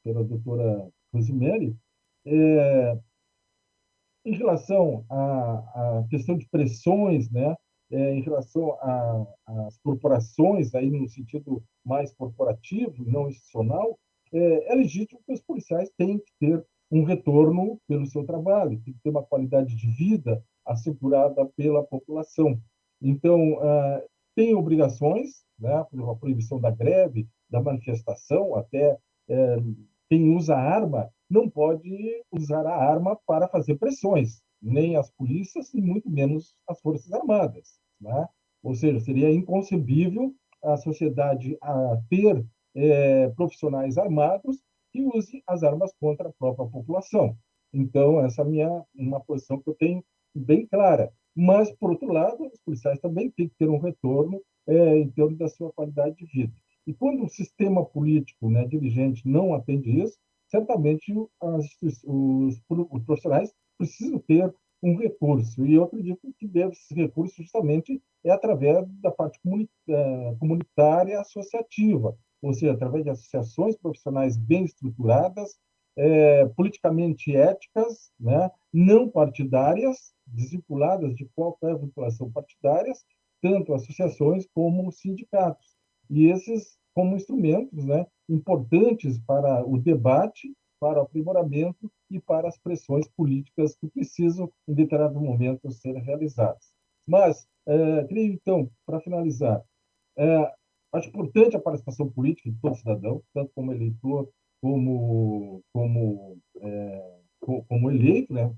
pela doutora Rosemary, em relação à questão de pressões, né, em relação às corporações, aí no sentido mais corporativo, não institucional, é legítimo que os policiais tenham que ter um retorno pelo seu trabalho, tem que ter uma qualidade de vida assegurada pela população. Então, tem obrigações, né, por exemplo, a proibição da greve, da manifestação, até quem usa arma não pode usar a arma para fazer pressões, nem as polícias e muito menos as Forças Armadas, né? Ou seja, seria inconcebível a sociedade ter profissionais armados que usem as armas contra a própria população. Então, essa é uma posição que eu tenho bem clara. Mas, por outro lado, os policiais também têm que ter um retorno em termos da sua qualidade de vida. E quando o sistema político, né, dirigente, não atende isso, certamente os profissionais precisam ter um recurso. E eu acredito que esse recurso justamente é através da parte comunitária associativa, ou seja, através de associações profissionais bem estruturadas, politicamente éticas, né, não partidárias, desvinculadas de qualquer vinculação partidárias, tanto associações como sindicatos. E esses como instrumentos, né, importantes para o debate, para o aprimoramento e para as pressões políticas que precisam, em determinado momento, ser realizadas. Mas, creio, então, para finalizar, acho importante a participação política de todo cidadão, tanto como eleitor, como eleito, né,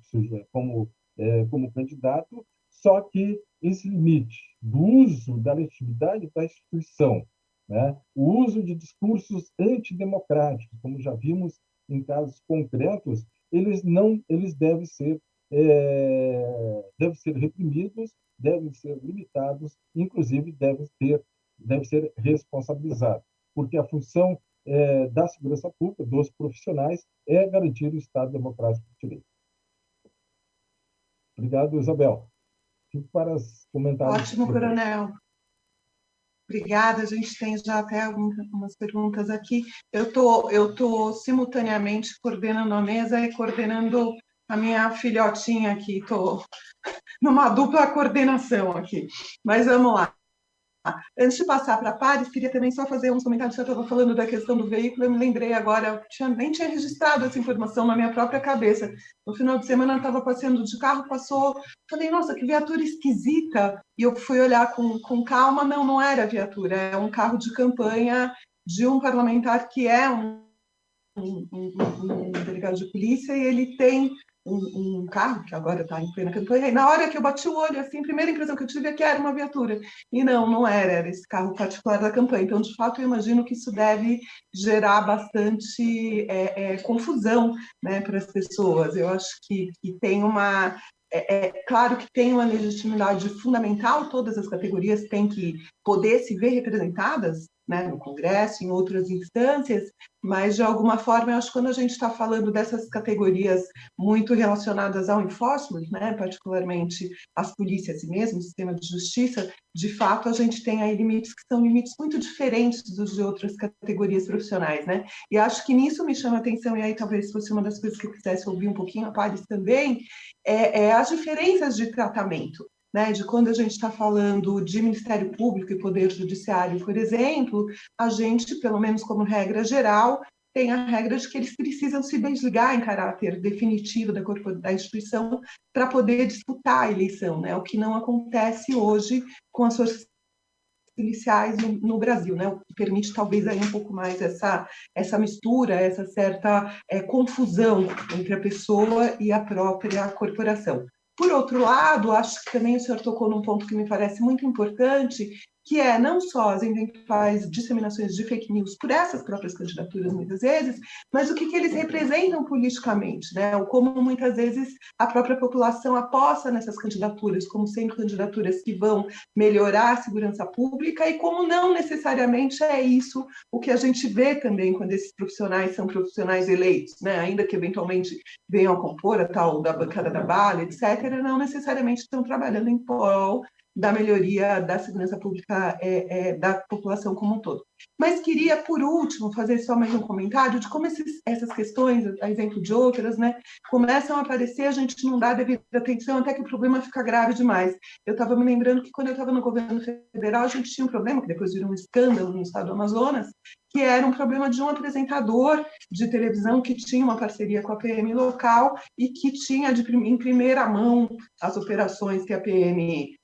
como candidato, só que esse limite do uso da legitimidade da instituição, né, o uso de discursos antidemocráticos, como já vimos em casos concretos, eles devem ser reprimidos, devem ser limitados, inclusive devem ser responsabilizados, porque a função da segurança pública, dos profissionais, é garantir o Estado democrático de direito. Obrigado, Isabel. Fico para os comentários. Ótimo, coronel. Obrigada, a gente tem já até algumas perguntas aqui. Eu tô simultaneamente coordenando a mesa e coordenando a minha filhotinha aqui, estou numa dupla coordenação aqui. Mas vamos lá. Antes de passar para a Paris, queria também só fazer uns comentários. Você estava falando da questão do veículo, eu me lembrei agora, nem tinha registrado essa informação na minha própria cabeça. No final de semana, eu estava passeando de carro, falei, nossa, que viatura esquisita. E eu fui olhar com calma, não era viatura, é um carro de campanha de um parlamentar que é um delegado de polícia, e ele tem um carro que agora está em plena campanha, e na hora que eu bati o olho, assim, a primeira impressão que eu tive é que era uma viatura, e não era esse carro particular da campanha. Então, de fato, eu imagino que isso deve gerar bastante confusão, né, para as pessoas. Eu acho que tem uma... claro que tem uma legitimidade fundamental, todas as categorias têm que poder se ver representadas, né, no Congresso, em outras instâncias, mas, de alguma forma, eu acho que quando a gente está falando dessas categorias muito relacionadas ao enforcement, né, particularmente as polícias e mesmo o sistema de justiça, de fato, a gente tem aí limites que são limites muito diferentes dos de outras categorias profissionais, né? E acho que nisso me chama a atenção, e aí talvez fosse uma das coisas que eu quisesse ouvir um pouquinho a Paris também, as diferenças de tratamento, né, de quando a gente está falando de Ministério Público e Poder Judiciário, por exemplo, a gente, pelo menos como regra geral, tem a regra de que eles precisam se desligar em caráter definitivo da instituição para poder disputar a eleição, né, o que não acontece hoje com as forças policiais no Brasil, né, o que permite talvez aí um pouco mais essa mistura, essa certa confusão entre a pessoa e a própria corporação. Por outro lado, acho que também o senhor tocou num ponto que me parece muito importante, que é não só as eventuais disseminações de fake news por essas próprias candidaturas, muitas vezes, mas o que eles representam politicamente, né? Ou como muitas vezes a própria população aposta nessas candidaturas, como sendo candidaturas que vão melhorar a segurança pública, e como não necessariamente é isso o que a gente vê também quando esses profissionais são profissionais eleitos, né? Ainda que eventualmente venham a compor a tal da bancada da bala, etc., não necessariamente estão trabalhando em prol da melhoria da segurança pública da população como um todo. Mas queria, por último, fazer só mais um comentário de como essas questões, a exemplo de outras, né, começam a aparecer, a gente não dá devida atenção até que o problema fica grave demais. Eu estava me lembrando que quando eu estava no governo federal, a gente tinha um problema, que depois virou um escândalo no estado do Amazonas, que era um problema de um apresentador de televisão que tinha uma parceria com a PM local e que tinha em primeira mão as operações que a PM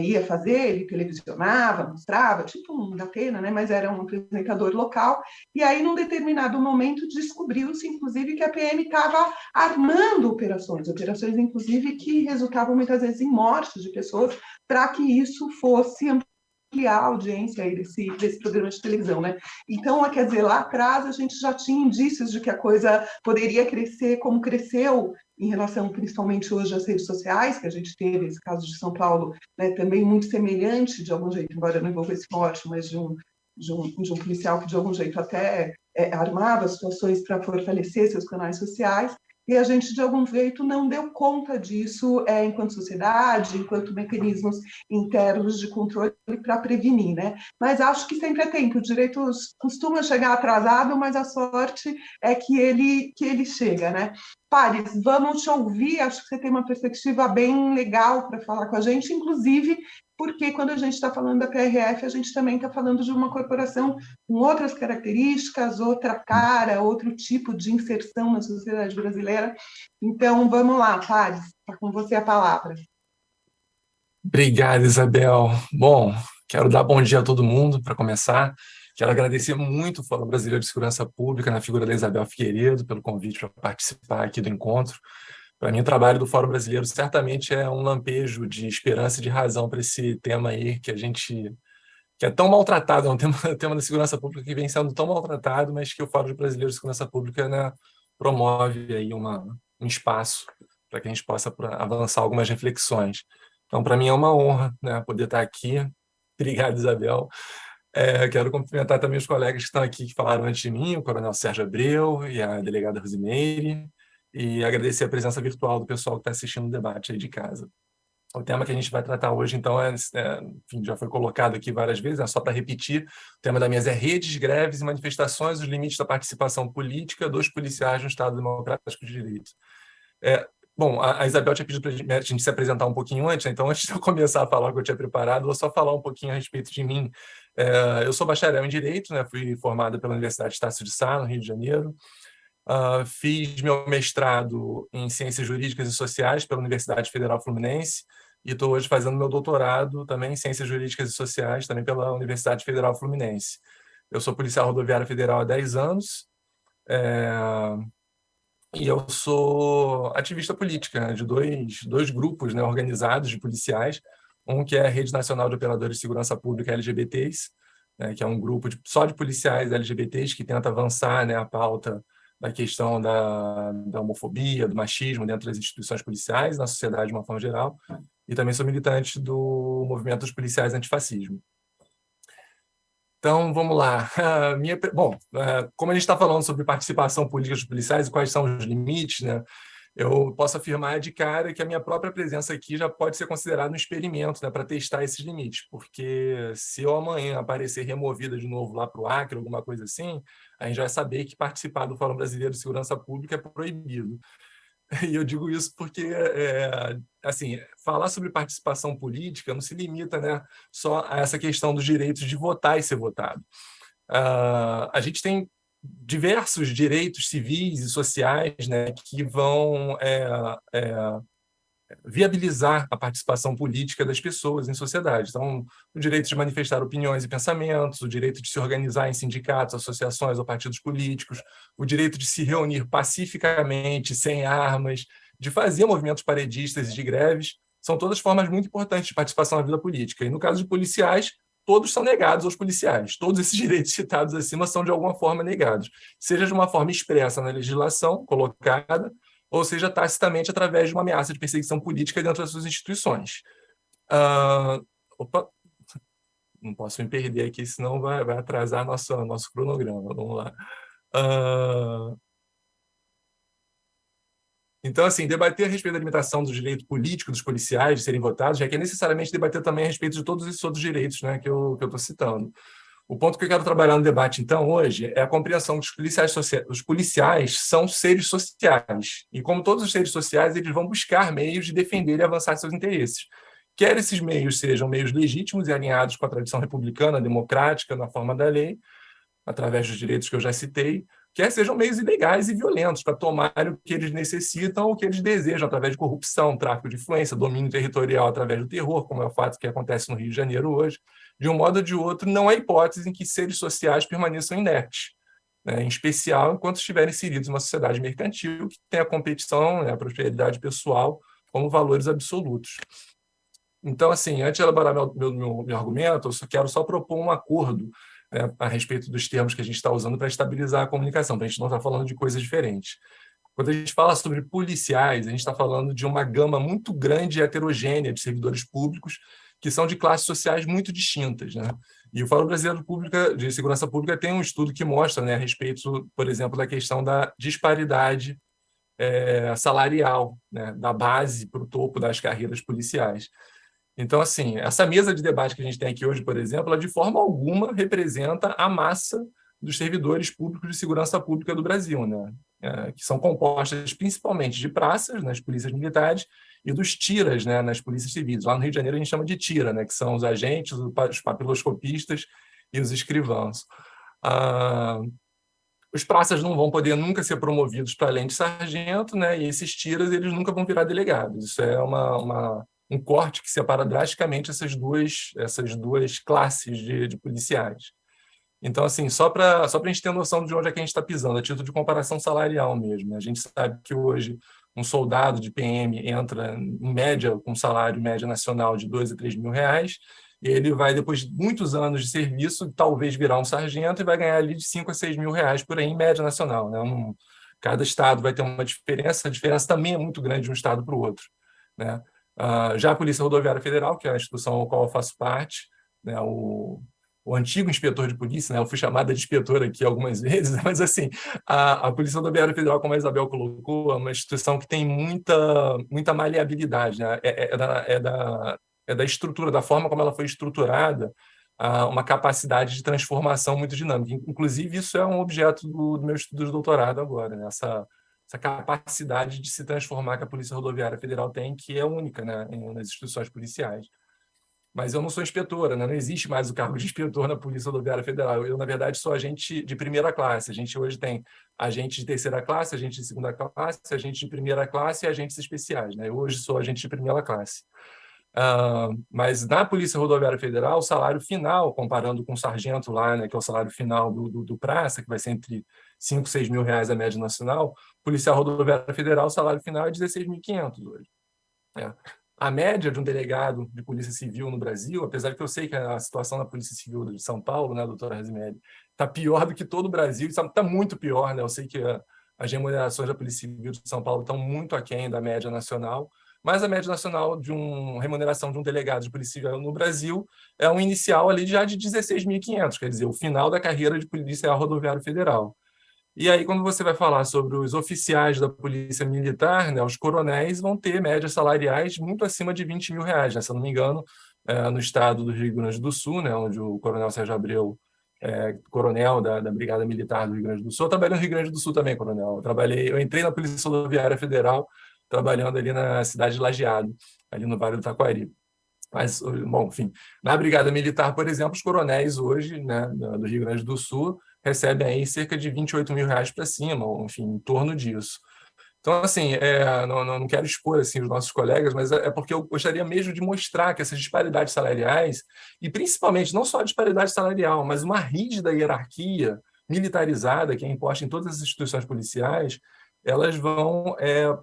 ia fazer, ele televisionava, mostrava, tipo um da Atena, né? Mas era um apresentador local, e aí, num determinado momento, descobriu-se, inclusive, que a PM estava armando operações, inclusive, que resultavam muitas vezes em mortes de pessoas, para que isso fosse ampliar a audiência aí desse programa de televisão, né? Então, quer dizer, lá atrás a gente já tinha indícios de que a coisa poderia crescer como cresceu em relação, principalmente hoje, às redes sociais, que a gente teve esse caso de São Paulo, né, também muito semelhante, de algum jeito, embora não envolvesse morte, mas de um policial que, de algum jeito, até armava situações para fortalecer seus canais sociais, e a gente, de algum jeito, não deu conta disso enquanto sociedade, enquanto mecanismos internos de controle para prevenir, né? Mas acho que sempre é tempo. O direito costuma chegar atrasado, mas a sorte é que ele chega, né? Paris, vamos te ouvir, acho que você tem uma perspectiva bem legal para falar com a gente, inclusive porque quando a gente está falando da PRF, a gente também está falando de uma corporação com outras características, outra cara, outro tipo de inserção na sociedade brasileira. Então, vamos lá, Paris, está com você a palavra. Obrigado, Isabel. Bom, quero dar bom dia a todo mundo, para começar. Quero agradecer muito o Fórum Brasileiro de Segurança Pública, na figura da Isabel Figueiredo, pelo convite para participar aqui do encontro. Para mim, o trabalho do Fórum Brasileiro certamente é um lampejo de esperança e de razão para esse tema aí que é tão maltratado, é um tema da segurança pública que vem sendo tão maltratado, mas que o Fórum Brasileiro de Segurança Pública, né, promove aí um espaço para que a gente possa avançar algumas reflexões. Então, para mim é uma honra, né, poder estar aqui. Obrigado, Isabel. Quero cumprimentar também os colegas que estão aqui, que falaram antes de mim, o Coronel Sérgio Abreu e a delegada Rosimeire, e agradecer a presença virtual do pessoal que está assistindo o debate aí de casa. O tema que a gente vai tratar hoje, então, enfim, já foi colocado aqui várias vezes, só para repetir, o tema da mesa é redes, greves e manifestações, os limites da participação política dos policiais no Estado Democrático de Direito. Bom, a Isabel tinha pedido para a gente se apresentar um pouquinho antes, né? Então, antes de eu começar a falar o que eu tinha preparado, vou só falar um pouquinho a respeito de mim. Eu sou bacharel em Direito, né? Fui formado pela Universidade Estácio de Sá, no Rio de Janeiro. Fiz meu mestrado em Ciências Jurídicas e Sociais pela Universidade Federal Fluminense e estou hoje fazendo meu doutorado também em Ciências Jurídicas e Sociais, também pela Universidade Federal Fluminense. Eu sou policial rodoviário federal há 10 anos e eu sou ativista política, né, de dois grupos, né, organizados de policiais, um que é a Rede Nacional de Operadores de Segurança Pública LGBTs, né, que é um grupo só de policiais LGBTs que tenta avançar, né, a pauta da questão da homofobia, do machismo dentro das instituições policiais, na sociedade de uma forma geral, e também sou militante do movimento dos policiais antifascismo. Então, vamos lá. Bom, como a gente está falando sobre participação política dos policiais e quais são os limites, né, eu posso afirmar de cara que a minha própria presença aqui já pode ser considerada um experimento, né, para testar esses limites, porque se eu amanhã aparecer removida de novo lá para o Acre, alguma coisa assim, a gente vai saber que participar do Fórum Brasileiro de Segurança Pública é proibido. E eu digo isso porque, assim, falar sobre participação política não se limita, né, só a essa questão dos direitos de votar e ser votado. A gente tem diversos direitos civis e sociais, né, que vão viabilizar a participação política das pessoas em sociedade. Então, o direito de manifestar opiniões e pensamentos, o direito de se organizar em sindicatos, associações ou partidos políticos, o direito de se reunir pacificamente, sem armas, de fazer movimentos paredistas e de greves, são todas formas muito importantes de participação na vida política. E, no caso de policiais, todos são negados aos policiais. Todos esses direitos citados acima são, de alguma forma, negados, seja de uma forma expressa na legislação colocada, ou seja, tacitamente através de uma ameaça de perseguição política dentro das suas instituições. Opa, não posso me perder aqui, senão vai atrasar nosso cronograma. Vamos lá. Então, assim, debater a respeito da limitação do direito político dos policiais de serem votados requer necessariamente debater também a respeito de todos esses outros direitos, né, que eu estou citando. O ponto que eu quero trabalhar no debate, então, hoje, é a compreensão que os policiais são seres sociais. E, como todos os seres sociais, eles vão buscar meios de defender e avançar seus interesses. Quer esses meios sejam meios legítimos e alinhados com a tradição republicana, democrática, na forma da lei, através dos direitos que eu já citei, quer sejam meios ilegais e violentos para tomar o que eles necessitam ou o que eles desejam, através de corrupção, tráfico de influência, domínio territorial através do terror, como é o fato que acontece no Rio de Janeiro hoje. De um modo ou de outro, não há hipótese em que seres sociais permaneçam inertes, né, em especial enquanto estiverem inseridos em uma sociedade mercantil que tem a competição, né, a prosperidade pessoal como valores absolutos. Então, assim, antes de elaborar meu argumento, eu quero propor um acordo, né, a respeito dos termos que a gente está usando para estabilizar a comunicação, para a gente não estar falando de coisas diferentes. Quando a gente fala sobre policiais, a gente está falando de uma gama muito grande e heterogênea de servidores públicos que são de classes sociais muito distintas, né? E o Fórum Brasileiro de Segurança Pública tem um estudo que mostra, né, a respeito, por exemplo, da questão da disparidade salarial, né, da base para o topo das carreiras policiais. Então, assim, essa mesa de debate que a gente tem aqui hoje, por exemplo, ela de forma alguma representa a massa dos servidores públicos de segurança pública do Brasil, né? Que são compostas principalmente de praças nas polícias militares e dos tiras, né, nas polícias civis. Lá no Rio de Janeiro a gente chama de tira, né, que são os agentes, os papiloscopistas e os escrivãos. Os praças não vão poder nunca ser promovidos para além de sargento, né, e esses tiras eles nunca vão virar delegados. Isso é um corte que separa drasticamente essas duas classes de policiais. Então, assim, só para a gente ter noção de onde é que a gente está pisando, a título de comparação salarial mesmo. A gente sabe que hoje um soldado de PM entra, em média, com um salário média nacional de 2 a 3 mil reais, e ele vai, depois de muitos anos de serviço, talvez virar um sargento e vai ganhar ali de 5 a 6 mil reais por aí, em média nacional, né? Cada estado vai ter uma diferença, a diferença também é muito grande de um estado para o outro, né? Já a Polícia Rodoviária Federal, que é a instituição ao qual eu faço parte, né, o antigo inspetor de polícia, né? Eu fui chamada de inspetor aqui algumas vezes, mas assim, a Polícia Rodoviária Federal, como a Isabel colocou, é uma instituição que tem muita maleabilidade, né? É da estrutura, da forma como ela foi estruturada, uma capacidade de transformação muito dinâmica. Inclusive, isso é um objeto do meu estudo de doutorado agora, né? Essa capacidade de se transformar que a Polícia Rodoviária Federal tem, que é única, né, nas instituições policiais. Mas eu não sou inspetora, né? Não existe mais o cargo de inspetor na Polícia Rodoviária Federal. Eu, na verdade, sou agente de primeira classe. A gente hoje tem agente de terceira classe, agente de segunda classe, agente de primeira classe e agentes especiais, né? Eu hoje sou agente de primeira classe. Mas na Polícia Rodoviária Federal, o salário final, comparando com o sargento lá, né, que é o salário final do praça, que vai ser entre 5 e 6 mil reais a média nacional, policial rodoviária federal, o salário final é 16.500 hoje. A média de um delegado de polícia civil no Brasil, apesar que eu sei que a situação da Polícia Civil de São Paulo, né, doutora Razimelli, está pior do que todo o Brasil, está muito pior, né? Eu sei que as remunerações da Polícia Civil de São Paulo estão muito aquém da média nacional, mas a média nacional de uma remuneração de um delegado de polícia civil no Brasil é um inicial ali já de 16.500, quer dizer, o final da carreira de policial rodoviário federal. E aí, quando você vai falar sobre os oficiais da Polícia Militar, né, os coronéis vão ter médias salariais muito acima de 20 mil reais, né? Se eu não me engano, no estado do Rio Grande do Sul, né, onde o coronel Sérgio Abreu coronel da Brigada Militar do Rio Grande do Sul. Eu trabalhei no Rio Grande do Sul também, coronel. Eu entrei na Polícia Rodoviária Federal, trabalhando ali na cidade de Lajeado, ali no Vale do Taquari. Mas, bom, enfim, na Brigada Militar, por exemplo, os coronéis hoje, né, do Rio Grande do Sul, recebem aí cerca de 28 mil reais para cima, ou, enfim, em torno disso. Então, assim, não quero expor assim, os nossos colegas, mas é porque eu gostaria mesmo de mostrar que essas disparidades salariais, e principalmente não só a disparidade salarial, mas uma rígida hierarquia militarizada que é imposta em todas as instituições policiais, elas vão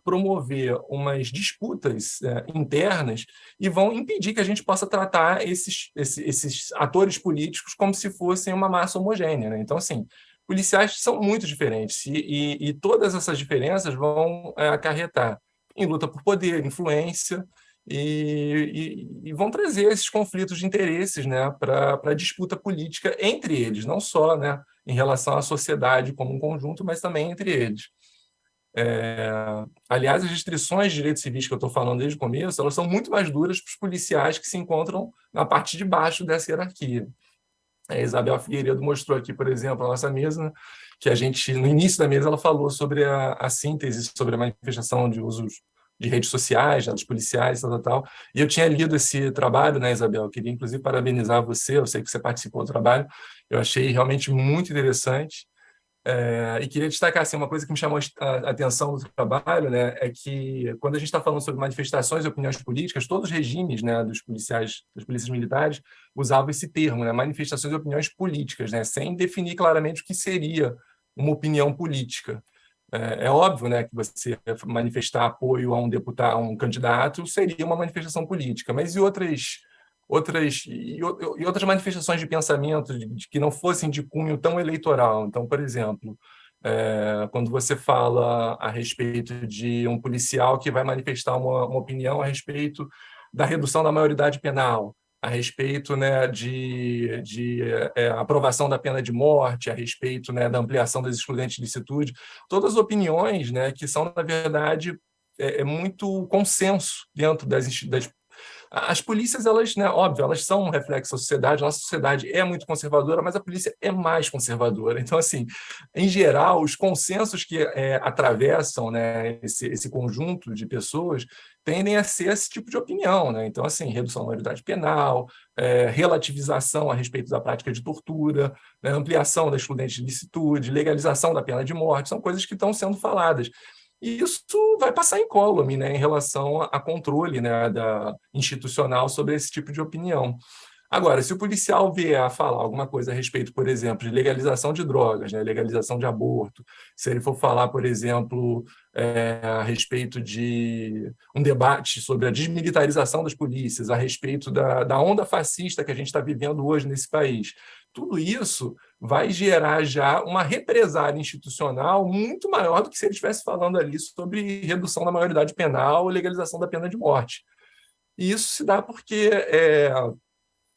promover umas disputas internas e vão impedir que a gente possa tratar esses atores políticos como se fossem uma massa homogênea, né? Então, assim, policiais são muito diferentes e todas essas diferenças vão acarretar em luta por poder, influência e vão trazer esses conflitos de interesses, né, para a disputa política entre eles, não só, né, em relação à sociedade como um conjunto, mas também entre eles. Aliás, as restrições de direitos civis que eu estou falando desde o começo, elas são muito mais duras para os policiais que se encontram na parte de baixo dessa hierarquia. A Isabel Figueiredo mostrou aqui, por exemplo, a nossa mesa, né, que a gente, no início da mesa, ela falou sobre a síntese, sobre a manifestação de usos de redes sociais, dos policiais, tal. E eu tinha lido esse trabalho, né, Isabel? Eu queria, inclusive, parabenizar você, eu sei que você participou do trabalho, eu achei realmente muito interessante. E queria destacar assim, uma coisa que me chamou a atenção do trabalho, né, é que quando a gente está falando sobre manifestações e opiniões políticas, todos os regimes, né, dos policiais, das polícias militares, usavam esse termo, né, manifestações e opiniões políticas, né, sem definir claramente o que seria uma opinião política. É óbvio, né, que você manifestar apoio a um deputado, a um candidato, seria uma manifestação política, mas e outras manifestações de pensamento de que não fossem de cunho tão eleitoral. Então, por exemplo, quando você fala a respeito de um policial que vai manifestar uma opinião a respeito da redução da maioridade penal, a respeito, né, de aprovação da pena de morte, a respeito, né, da ampliação das excludentes de licitude, todas as opiniões, né, que são, na verdade, muito consenso dentro das as polícias, elas, né, óbvio, elas são um reflexo da sociedade, a nossa sociedade é muito conservadora, mas a polícia é mais conservadora. Então, assim, em geral, os consensos que atravessam, né, esse conjunto de pessoas tendem a ser esse tipo de opinião, né? Então, assim, redução da maioridade penal, relativização a respeito da prática de tortura, né, ampliação da excludente de licitude, legalização da pena de morte, são coisas que estão sendo faladas. E isso vai passar incólume, né, em relação a controle, né, institucional sobre esse tipo de opinião. Agora, se o policial vier a falar alguma coisa a respeito, por exemplo, de legalização de drogas, né, legalização de aborto, se ele for falar, por exemplo, a respeito de um debate sobre a desmilitarização das polícias, a respeito da onda fascista que a gente está vivendo hoje nesse país, tudo isso vai gerar já uma represália institucional muito maior do que se ele estivesse falando ali sobre redução da maioridade penal ou legalização da pena de morte. E isso se dá porque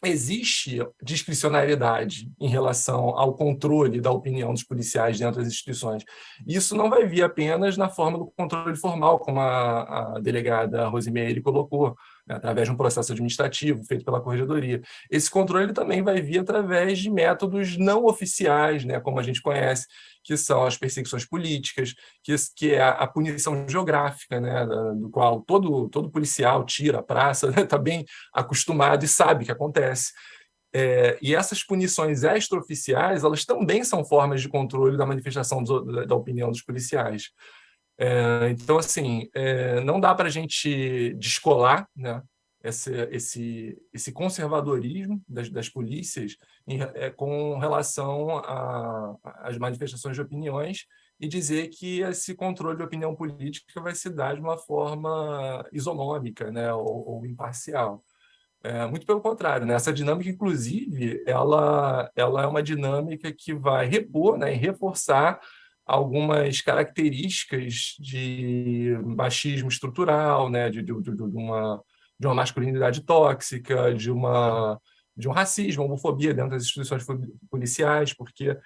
existe discricionariedade em relação ao controle da opinião dos policiais dentro das instituições. Isso não vai vir apenas na forma do controle formal, como a delegada Rosimeire colocou, né, através de um processo administrativo feito pela Corregedoria. Esse controle também vai vir através de métodos não oficiais, né, como a gente conhece, que são as perseguições políticas, que é a punição geográfica, né, do qual todo policial tira a praça, está bem acostumado e sabe que acontece. E essas punições extraoficiais, elas também são formas de controle da manifestação da opinião dos policiais. Então, assim, não dá para a gente descolar, né, esse conservadorismo das polícias com relação às manifestações de opiniões e dizer que esse controle de opinião política vai se dar de uma forma isonômica, né, ou imparcial. Muito pelo contrário, né? Essa dinâmica, inclusive, ela é uma dinâmica que vai repor, né, e reforçar algumas características de machismo estrutural, né, de uma masculinidade tóxica, de um racismo, homofobia dentro das instituições policiais, porque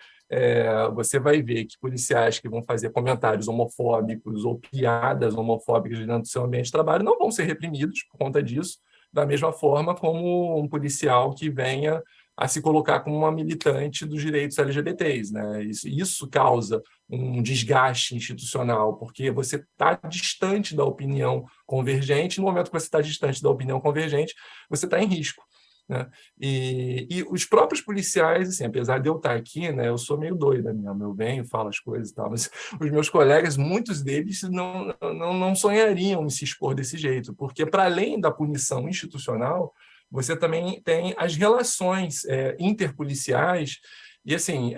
você vai ver que policiais que vão fazer comentários homofóbicos ou piadas homofóbicas dentro do seu ambiente de trabalho não vão ser reprimidos por conta disso, da mesma forma como um policial que venha a se colocar como uma militante dos direitos LGBTs, né? Isso causa um desgaste institucional, porque você está distante da opinião convergente, no momento que você está distante da opinião convergente, você está em risco, né? E os próprios policiais, assim, apesar de eu estar aqui, né, eu sou meio doida mesmo, eu venho, falo as coisas e tal, mas os meus colegas, muitos deles não sonhariam em se expor desse jeito, porque para além da punição institucional, você também tem as relações interpoliciais, e assim,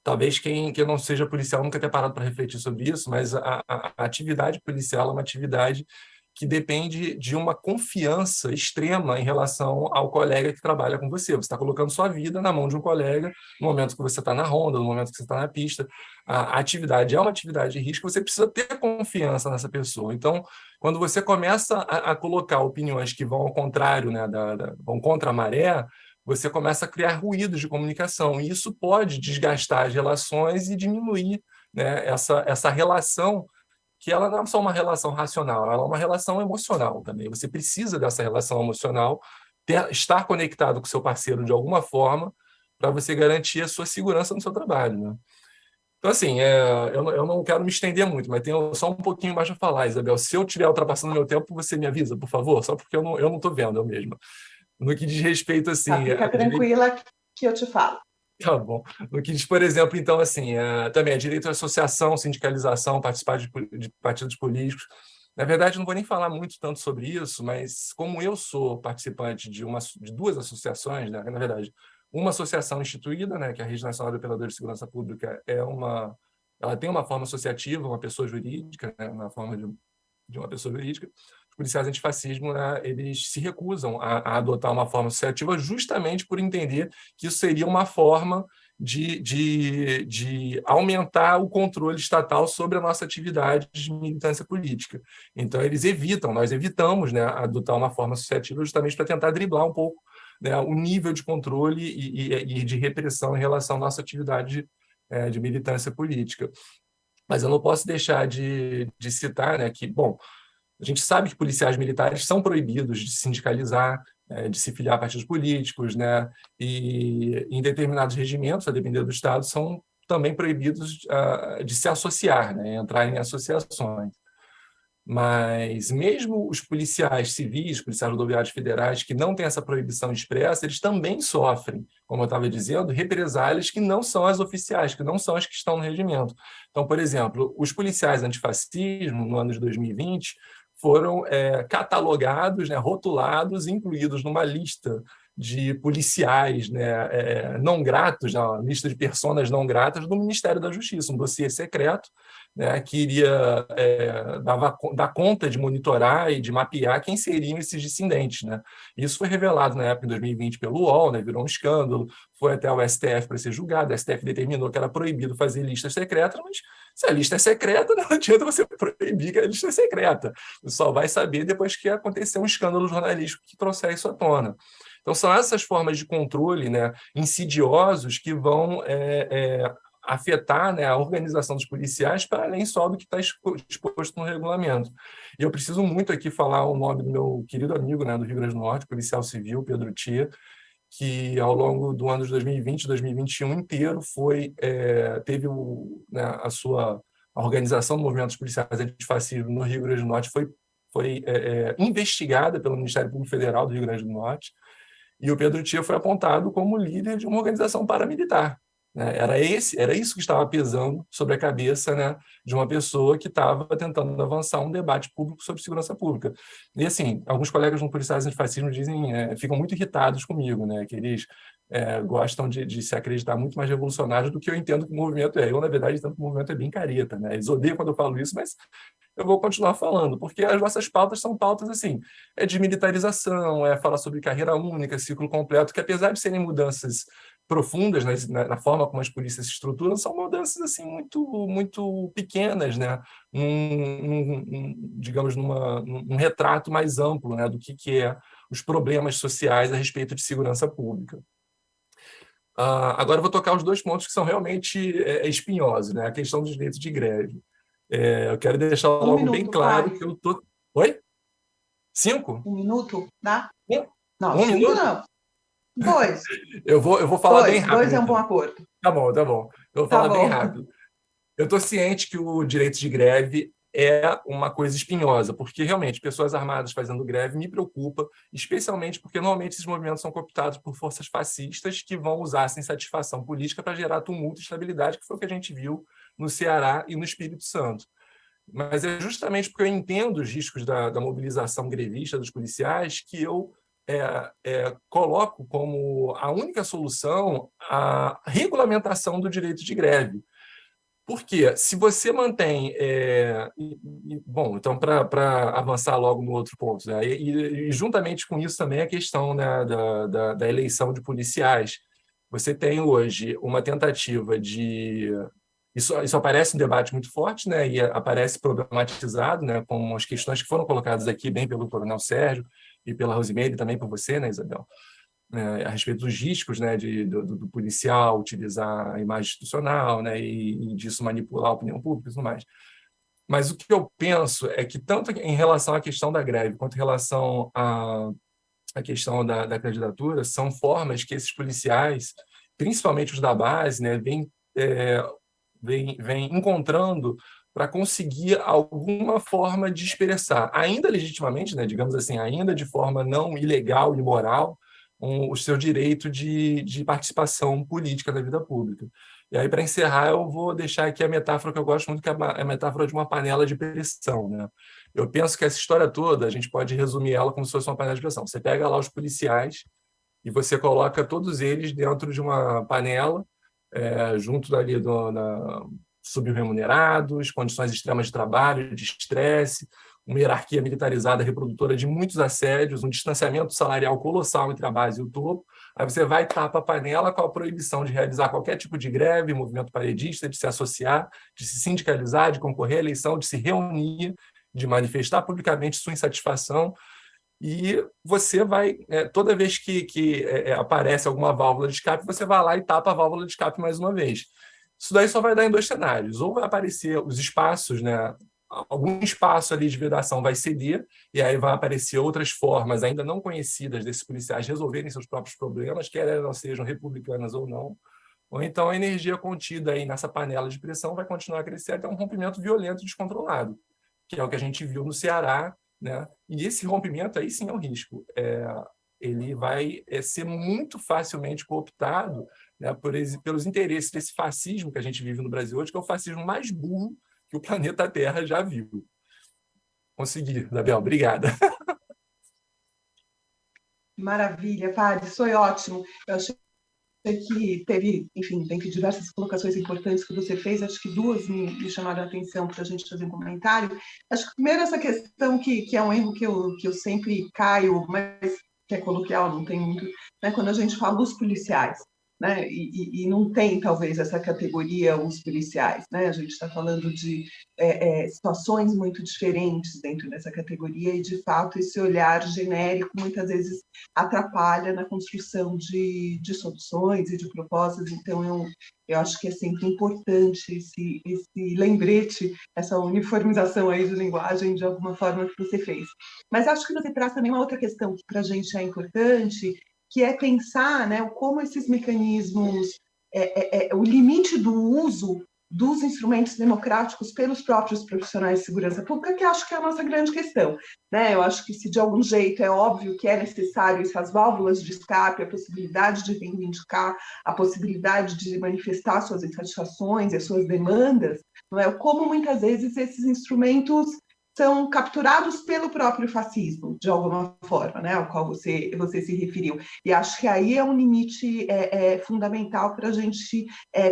talvez quem não seja policial nunca tenha parado para refletir sobre isso, mas a atividade policial é uma atividade que depende de uma confiança extrema em relação ao colega que trabalha com você. Você está colocando sua vida na mão de um colega no momento que você está na ronda, no momento que você está na pista. A atividade é uma atividade de risco, você precisa ter confiança nessa pessoa. Então, quando você começa a colocar opiniões que vão ao contrário, né, vão contra a maré, você começa a criar ruídos de comunicação, e isso pode desgastar as relações e diminuir, né, essa relação, que ela não é só uma relação racional, ela é uma relação emocional também. Você precisa dessa relação emocional, estar conectado com o seu parceiro de alguma forma, para você garantir a sua segurança no seu trabalho, né? Então, assim, eu não quero me estender muito, mas tenho só um pouquinho mais para falar, Isabel. Se eu estiver ultrapassando meu tempo, você me avisa, por favor, só porque eu não estou vendo eu mesma. No que diz respeito, assim... Fica tranquila que eu te falo. Tá bom. No que diz, por exemplo, então, assim, também é direito à associação, sindicalização, participar de partidos políticos. Na verdade, não vou nem falar muito tanto sobre isso, mas como eu sou participante de duas associações, né, na verdade, uma associação instituída, né, que é a Rede Nacional de Operadores de Segurança Pública, ela tem uma forma associativa, uma pessoa jurídica, né, na forma de uma pessoa jurídica. Os policiais antifascismo, né, eles se recusam a adotar uma forma associativa justamente por entender que isso seria uma forma de aumentar o controle estatal sobre a nossa atividade de militância política. Então, nós evitamos, né, adotar uma forma associativa justamente para tentar driblar um pouco, né, o nível de controle e de repressão em relação à nossa atividade de militância política. Mas eu não posso deixar de citar, né, que, bom, a gente sabe que policiais militares são proibidos de sindicalizar, de se filiar a partidos políticos, né? E em determinados regimentos, a depender do Estado, são também proibidos de se associar, né? Entrar em associações. Mas mesmo os policiais civis, policiais rodoviários federais, que não têm essa proibição expressa, eles também sofrem, como eu estava dizendo, represálias que não são as oficiais, que não são as que estão no regimento. Então, por exemplo, os policiais antifascismo, no ano de 2020, foram catalogados, né, rotulados, incluídos numa lista de policiais, né, não gratos, uma lista de personas não gratas do Ministério da Justiça, um dossiê secreto, né, que iria dar conta de monitorar e de mapear quem seriam esses dissidentes, né? Isso foi revelado na época, em 2020, pelo UOL, né, virou um escândalo, foi até o STF para ser julgado, o STF determinou que era proibido fazer listas secretas, mas se a lista é secreta, não adianta você proibir que a lista é secreta. Você só vai saber depois que acontecer um escândalo jornalístico que trouxer isso à tona. Então, são essas formas de controle, né, insidiosos que vão afetar, né, a organização dos policiais para além só do que está exposto no regulamento. E eu preciso muito aqui falar o nome do meu querido amigo, né, do Rio Grande do Norte, policial civil, Pedro Tia, que ao longo do ano de 2020 2021 inteiro teve a organização do movimento dos policiais antifascismo no Rio Grande do Norte foi investigada pelo Ministério Público Federal do Rio Grande do Norte, e o Pedro Tia foi apontado como líder de uma organização paramilitar, né? Era isso que estava pesando sobre a cabeça, né, de uma pessoa que estava tentando avançar um debate público sobre segurança pública. E, assim, alguns colegas no Policiais Antifascismo ficam muito irritados comigo, né, que eles gostam de se acreditar muito mais revolucionários do que eu entendo que o movimento é. Eu, na verdade, entendo que o movimento é bem careta, né? Eles odeiam quando eu falo isso, mas eu vou continuar falando, porque as nossas pautas são pautas assim, de militarização, falar sobre carreira única, ciclo completo, que apesar de serem mudanças profundas, né, na forma como as polícias se estruturam, são mudanças assim muito muito pequenas, né, digamos num retrato mais amplo, né, do que é os problemas sociais a respeito de segurança pública. Agora eu vou tocar os dois pontos que são realmente espinhosos, né, a questão dos direitos de greve. Eu quero deixar logo bem claro que eu tô... Oi? 5? 1 minuto, dá? Não, 1 minuto? Não. 2. Eu vou falar bem rápido. 2 é um bom então. acordo. Tá bom. Eu vou falar bem rápido. Eu estou ciente que o direito de greve é uma coisa espinhosa, porque realmente pessoas armadas fazendo greve me preocupa, especialmente porque normalmente esses movimentos são cooptados por forças fascistas que vão usar essa insatisfação política para gerar tumulto e instabilidade, que foi o que a gente viu no Ceará e no Espírito Santo. Mas é justamente porque eu entendo os riscos da mobilização grevista dos policiais que eu coloco como a única solução a regulamentação do direito de greve. Porque se você mantém... bom, então, para avançar logo no outro ponto, né, e juntamente com isso também a questão, né, da eleição de policiais. Você tem hoje uma tentativa de... Isso aparece um debate muito forte, né, e aparece problematizado, né, com as questões que foram colocadas aqui bem pelo Coronel Sérgio e pela Rosimeire, também por você, né, Isabel, a respeito dos riscos, né, do policial utilizar a imagem institucional, né, e disso manipular a opinião pública e tudo mais. Mas o que eu penso é que, tanto em relação à questão da greve, quanto em relação à questão da candidatura, são formas que esses policiais, principalmente os da base, né, vem encontrando para conseguir alguma forma de expressar, ainda legitimamente, né, digamos assim, ainda de forma não ilegal e imoral, o seu direito de participação política na vida pública. E aí, para encerrar, eu vou deixar aqui a metáfora que eu gosto muito, que é a metáfora de uma panela de pressão, né? Eu penso que essa história toda, a gente pode resumir ela como se fosse uma panela de pressão. Você pega lá os policiais e você coloca todos eles dentro de uma panela, junto dali subremunerados, condições extremas de trabalho, de estresse, uma hierarquia militarizada reprodutora de muitos assédios, um distanciamento salarial colossal entre a base e o topo. Aí você vai e tapa a panela com a proibição de realizar qualquer tipo de greve, movimento paredista, de se associar, de se sindicalizar, de concorrer à eleição, de se reunir, de manifestar publicamente sua insatisfação. E você vai, toda vez que aparece alguma válvula de escape, você vai lá e tapa a válvula de escape mais uma vez. Isso daí só vai dar em 2 cenários. Ou vai aparecer os espaços, né? Algum espaço ali de vedação vai ceder, e aí vai aparecer outras formas ainda não conhecidas desses policiais resolverem seus próprios problemas, quer elas sejam republicanas ou não. Ou então a energia contida aí nessa panela de pressão vai continuar a crescer até um rompimento violento e descontrolado, que é o que a gente viu no Ceará, né? E esse rompimento aí sim é um risco. Ele vai ser muito facilmente cooptado, né, pelos interesses desse fascismo que a gente vive no Brasil hoje, que é o fascismo mais burro que o planeta Terra já viu. Consegui, Isabel, obrigada. Maravilha, Fares, foi ótimo. Eu achei que teve, enfim, dentre diversas colocações importantes que você fez, acho que 2 me chamaram a atenção para a gente fazer um comentário. Acho que primeiro essa questão que é um erro que eu sempre caio, mas que é coloquial, não tem muito, né, quando a gente fala dos policiais. né? E não tem, talvez, essa categoria os policiais, né? A gente está falando de situações muito diferentes dentro dessa categoria e, de fato, esse olhar genérico muitas vezes atrapalha na construção de soluções e de propostas. Então, eu acho que é sempre importante esse lembrete, essa uniformização aí de linguagem, de alguma forma, que você fez. Mas acho que você traz também uma outra questão que para a gente é importante, que é pensar, né, como esses mecanismos, o limite do uso dos instrumentos democráticos pelos próprios profissionais de segurança pública, que acho que é a nossa grande questão, né? Eu acho que, se de algum jeito é óbvio que é necessário essas válvulas de escape, a possibilidade de reivindicar, a possibilidade de manifestar suas insatisfações e as suas demandas, não é? Como muitas vezes esses instrumentos são capturados pelo próprio fascismo, de alguma forma, né, ao qual você se referiu. E acho que aí é um limite fundamental para a gente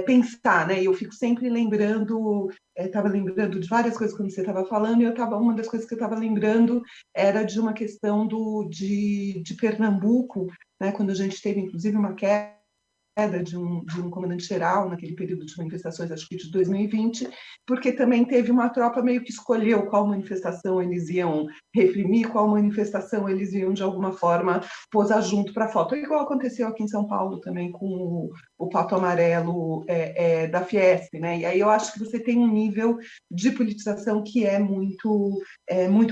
pensar, né? E eu fico sempre lembrando, estava lembrando de várias coisas quando você estava falando, e uma das coisas que eu estava lembrando era de uma questão de Pernambuco, né, quando a gente teve, inclusive, uma queda de um comandante-geral naquele período de manifestações, acho que de 2020, porque também teve uma tropa meio que escolheu qual manifestação eles iam reprimir, qual manifestação eles iam, de alguma forma, posar junto para a foto. Igual aconteceu aqui em São Paulo também com o Pato Amarelo da Fiesp, né? E aí eu acho que você tem um nível de politização que é muito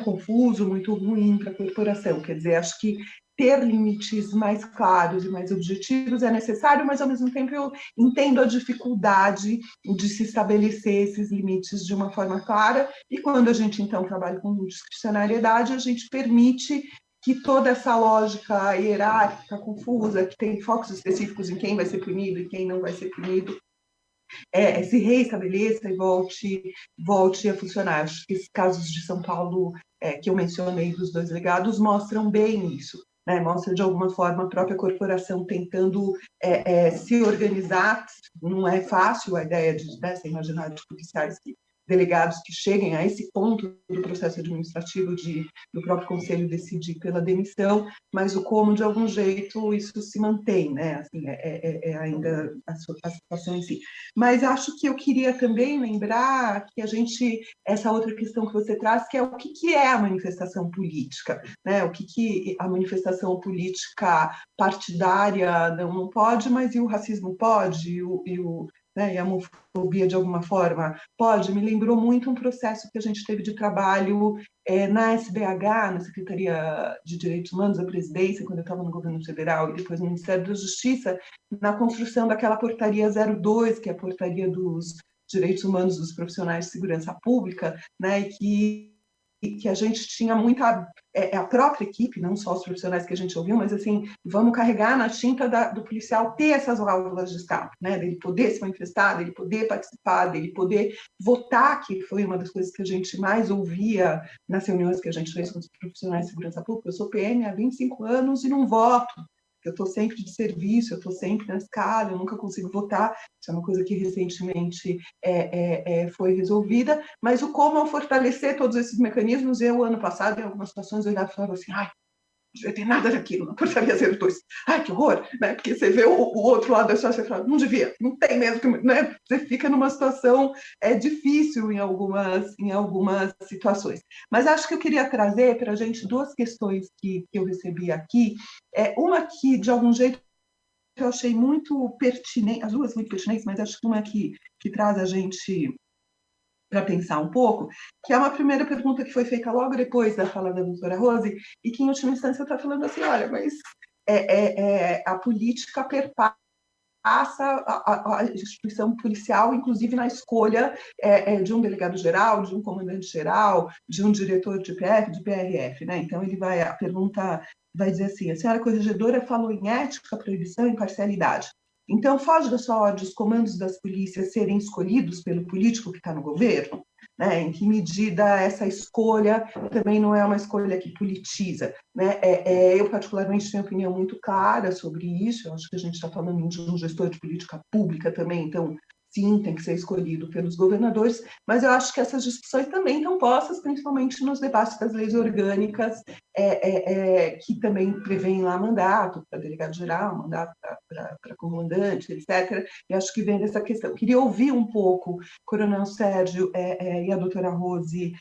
confuso, muito ruim para a corporação. Quer dizer, acho que ter limites mais claros e mais objetivos é necessário, mas, ao mesmo tempo, eu entendo a dificuldade de se estabelecer esses limites de uma forma clara, e quando a gente, então, trabalha com discricionariedade, a gente permite que toda essa lógica hierárquica, confusa, que tem focos específicos em quem vai ser punido e quem não vai ser punido, se reestabeleça e volte a funcionar. Acho que esses casos de São Paulo que eu mencionei dos 2 legados mostram bem isso. Né, mostra, de alguma forma, a própria corporação tentando se organizar. Não é fácil a ideia de você imaginar de policiais, delegados que cheguem a esse ponto do processo administrativo do próprio conselho decidir pela demissão, mas o como, de algum jeito, isso se mantém, né? Assim, ainda a situação em si. Mas acho que eu queria também lembrar que essa outra questão que você traz, que é o que é a manifestação política, né? O que a manifestação política partidária não pode, mas e o racismo pode, e a homofobia, de alguma forma, pode. Me lembrou muito um processo que a gente teve de trabalho na SBH, na Secretaria de Direitos Humanos da Presidência, quando eu estava no governo federal, e depois no Ministério da Justiça, na construção daquela portaria 02, que é a portaria dos direitos humanos dos profissionais de segurança pública, né, e que a gente tinha muita a própria equipe, não só os profissionais que a gente ouviu, mas assim, vamos carregar na tinta do policial ter essas válvulas de escape, né, dele poder se manifestar, dele poder participar, dele poder votar, que foi uma das coisas que a gente mais ouvia nas reuniões que a gente fez com os profissionais de segurança pública. Eu sou PM há 25 anos e não voto. Eu estou sempre de serviço, eu estou sempre na escala, eu nunca consigo votar. Isso é uma coisa que recentemente foi resolvida, mas o como fortalecer todos esses mecanismos. Eu, ano passado, em algumas situações, eu olhava e falava assim, não devia ter nada daquilo na portaria 02. Ai, que horror, né? Porque você vê o outro lado da história, você fala, não devia, não tem mesmo, né? Você fica numa situação difícil em algumas situações. Mas acho que eu queria trazer para a gente 2 questões que eu recebi aqui. Uma que, de algum jeito, eu achei muito pertinente, as 2 muito pertinentes, mas acho que uma que traz a gente para pensar um pouco, que é uma primeira pergunta que foi feita logo depois da fala da doutora Rose, e que, em última instância, está falando assim, olha, mas a política perpassa a instituição policial, inclusive na escolha de um delegado-geral, de um comandante-geral, de um diretor de PF, de PRF, né? Então, a pergunta vai dizer assim, a senhora corregedora falou em ética, proibição e imparcialidade. Então, foge da sua ordem os comandos das polícias serem escolhidos pelo político que está no governo? Né? Em que medida essa escolha também não é uma escolha que politiza? Né? Eu, particularmente, tenho opinião muito clara sobre isso. Eu acho que a gente está falando de um gestor de política pública também, então sim, tem que ser escolhido pelos governadores, mas eu acho que essas discussões também estão postas, principalmente nos debates das leis orgânicas, que também prevêem lá mandato para delegado-geral, mandato para comandante, etc. E acho que vem dessa questão. Queria ouvir um pouco, Coronel Sérgio e a doutora Rose,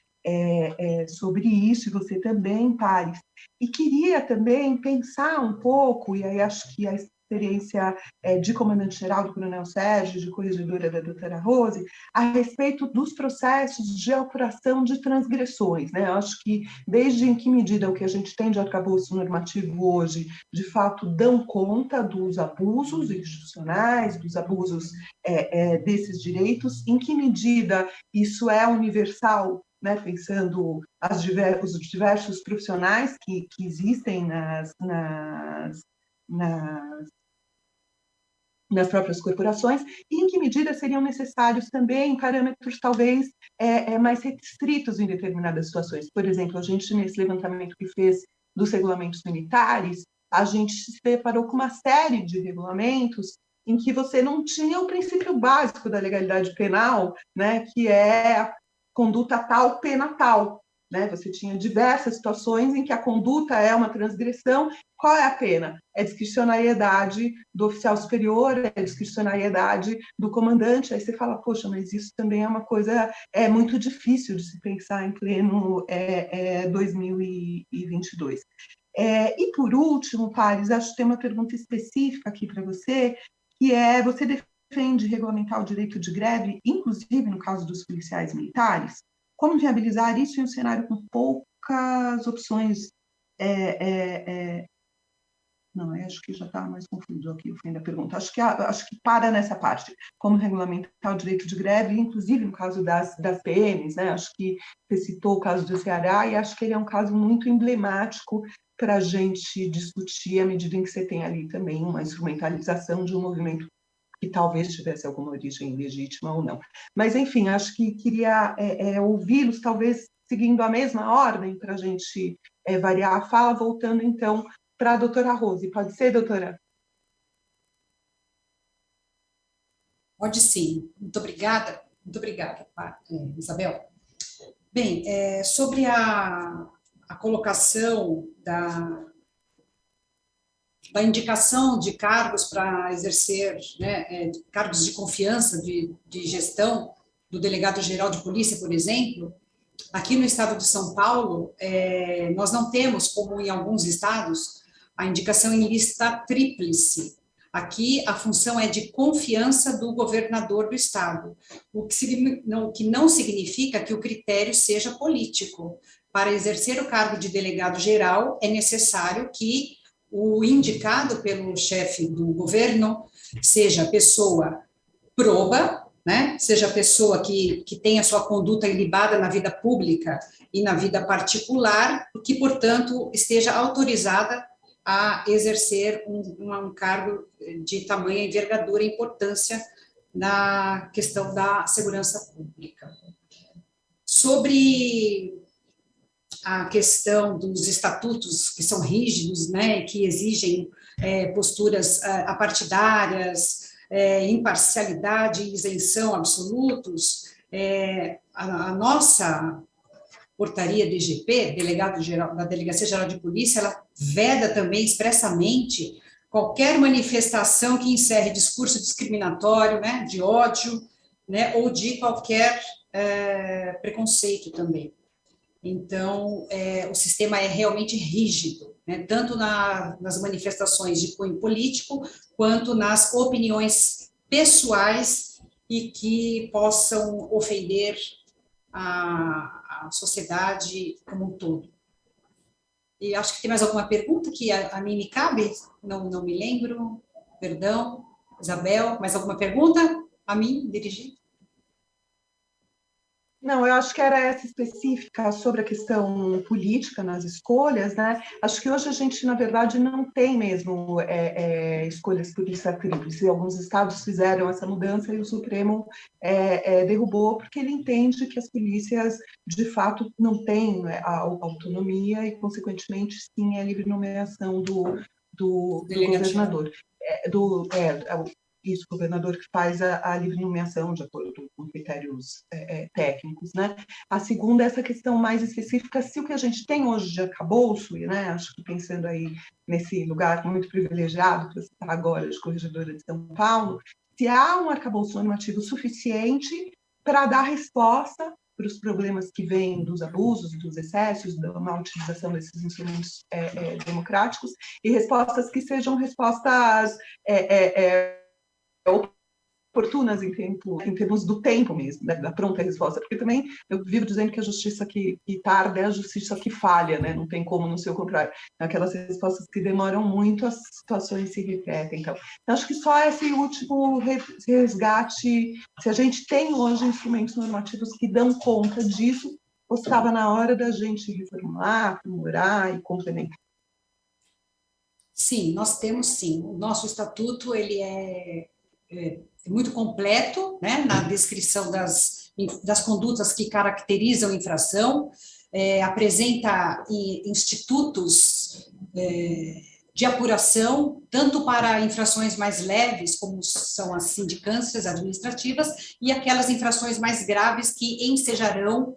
sobre isso, e você também, Paris. E queria também pensar um pouco, e aí acho que a experiência de comandante-geral do Coronel Sérgio, de corregedora da doutora Rose, a respeito dos processos de apuração de transgressões, né? Eu acho que desde em que medida o que a gente tem de arcabouço normativo hoje, de fato, dão conta dos abusos institucionais, dos abusos desses direitos, em que medida isso é universal, né, pensando os diversos profissionais que existem nas próprias corporações, e em que medida seriam necessários também parâmetros talvez mais restritos em determinadas situações. Por exemplo, a gente, nesse levantamento que fez dos regulamentos militares, a gente se deparou com uma série de regulamentos em que você não tinha o princípio básico da legalidade penal, né, que é a conduta tal, pena tal. Né? Você tinha diversas situações em que a conduta é uma transgressão. Qual é a pena? É discricionariedade do oficial superior, é discricionariedade do comandante. Aí você fala, poxa, mas isso também é uma coisa muito difícil de se pensar em pleno 2022. E por último, Paris, acho que tem uma pergunta específica aqui para você, que você defende regulamentar o direito de greve, inclusive no caso dos policiais militares? Como viabilizar isso em um cenário com poucas opções? Não, acho que já está mais confuso aqui o fim da pergunta. Acho que para nessa parte. Como regulamentar o direito de greve, inclusive no caso das PMs, né? Acho que você citou o caso do Ceará e acho que ele é um caso muito emblemático para a gente discutir à medida em que você tem ali também uma instrumentalização de um movimento que talvez tivesse alguma origem legítima ou não. Mas, enfim, acho que queria ouvi-los, talvez seguindo a mesma ordem, para a gente variar a fala, voltando, então, para a doutora Rose. Pode ser, doutora? Pode sim. Muito obrigada, Isabel. Bem, sobre a colocação da indicação de cargos para exercer, né, cargos de confiança de gestão do delegado-geral de polícia, por exemplo, aqui no estado de São Paulo, nós não temos, como em alguns estados, a indicação em lista tríplice. Aqui, a função é de confiança do governador do estado, o que não significa que o critério seja político. Para exercer o cargo de delegado-geral, é necessário que o indicado pelo chefe do governo seja pessoa proba, né? Seja pessoa que tenha sua conduta ilibada na vida pública e na vida particular, e que, portanto, esteja autorizada a exercer um cargo de tamanha envergadura e importância na questão da segurança pública. Sobre a questão dos estatutos que são rígidos, né, que exigem posturas apartidárias, imparcialidade e isenção absolutos, a nossa portaria do IGP, delegado-geral da Delegacia Geral de Polícia, ela veda também expressamente qualquer manifestação que encerre discurso discriminatório, né, de ódio, né, ou de qualquer preconceito também. Então, o sistema é realmente rígido, né, tanto nas manifestações de cunho político, quanto nas opiniões pessoais e que possam ofender a sociedade como um todo. E acho que tem mais alguma pergunta que a mim me cabe? Não me lembro, perdão. Isabel, mais alguma pergunta a mim, dirigir? Não, eu acho que era essa específica sobre a questão política nas escolhas, né? Acho que hoje a gente, na verdade, não tem mesmo escolhas por lista tríplice. Alguns estados fizeram essa mudança e o Supremo derrubou, porque ele entende que as polícias, de fato, não têm a autonomia e, consequentemente, sim, a livre nomeação do governador. Isso, o governador que faz a livre nomeação de acordo com critérios técnicos, né? A segunda é essa questão mais específica, se o que a gente tem hoje de arcabouço, né? Acho que pensando aí nesse lugar muito privilegiado que você está agora, de corregedora de São Paulo, se há um arcabouço normativo suficiente para dar resposta para os problemas que vêm dos abusos, dos excessos, da má utilização desses instrumentos democráticos, e respostas que sejam respostas oportunas em termos do tempo mesmo, né, da pronta resposta, porque também eu vivo dizendo que a justiça que tarda é a justiça que falha, né? Não tem como não ser o contrário. Aquelas respostas que demoram muito, as situações se repetem. Então, acho que só esse último resgate, se a gente tem hoje instrumentos normativos que dão conta disso, ou estava na hora da gente reformular, aprimorar e complementar. Sim, nós temos sim. O nosso estatuto ele é muito completo, né, na descrição das condutas que caracterizam a infração, apresenta institutos de apuração, tanto para infrações mais leves, como são as sindicâncias administrativas, e aquelas infrações mais graves que ensejarão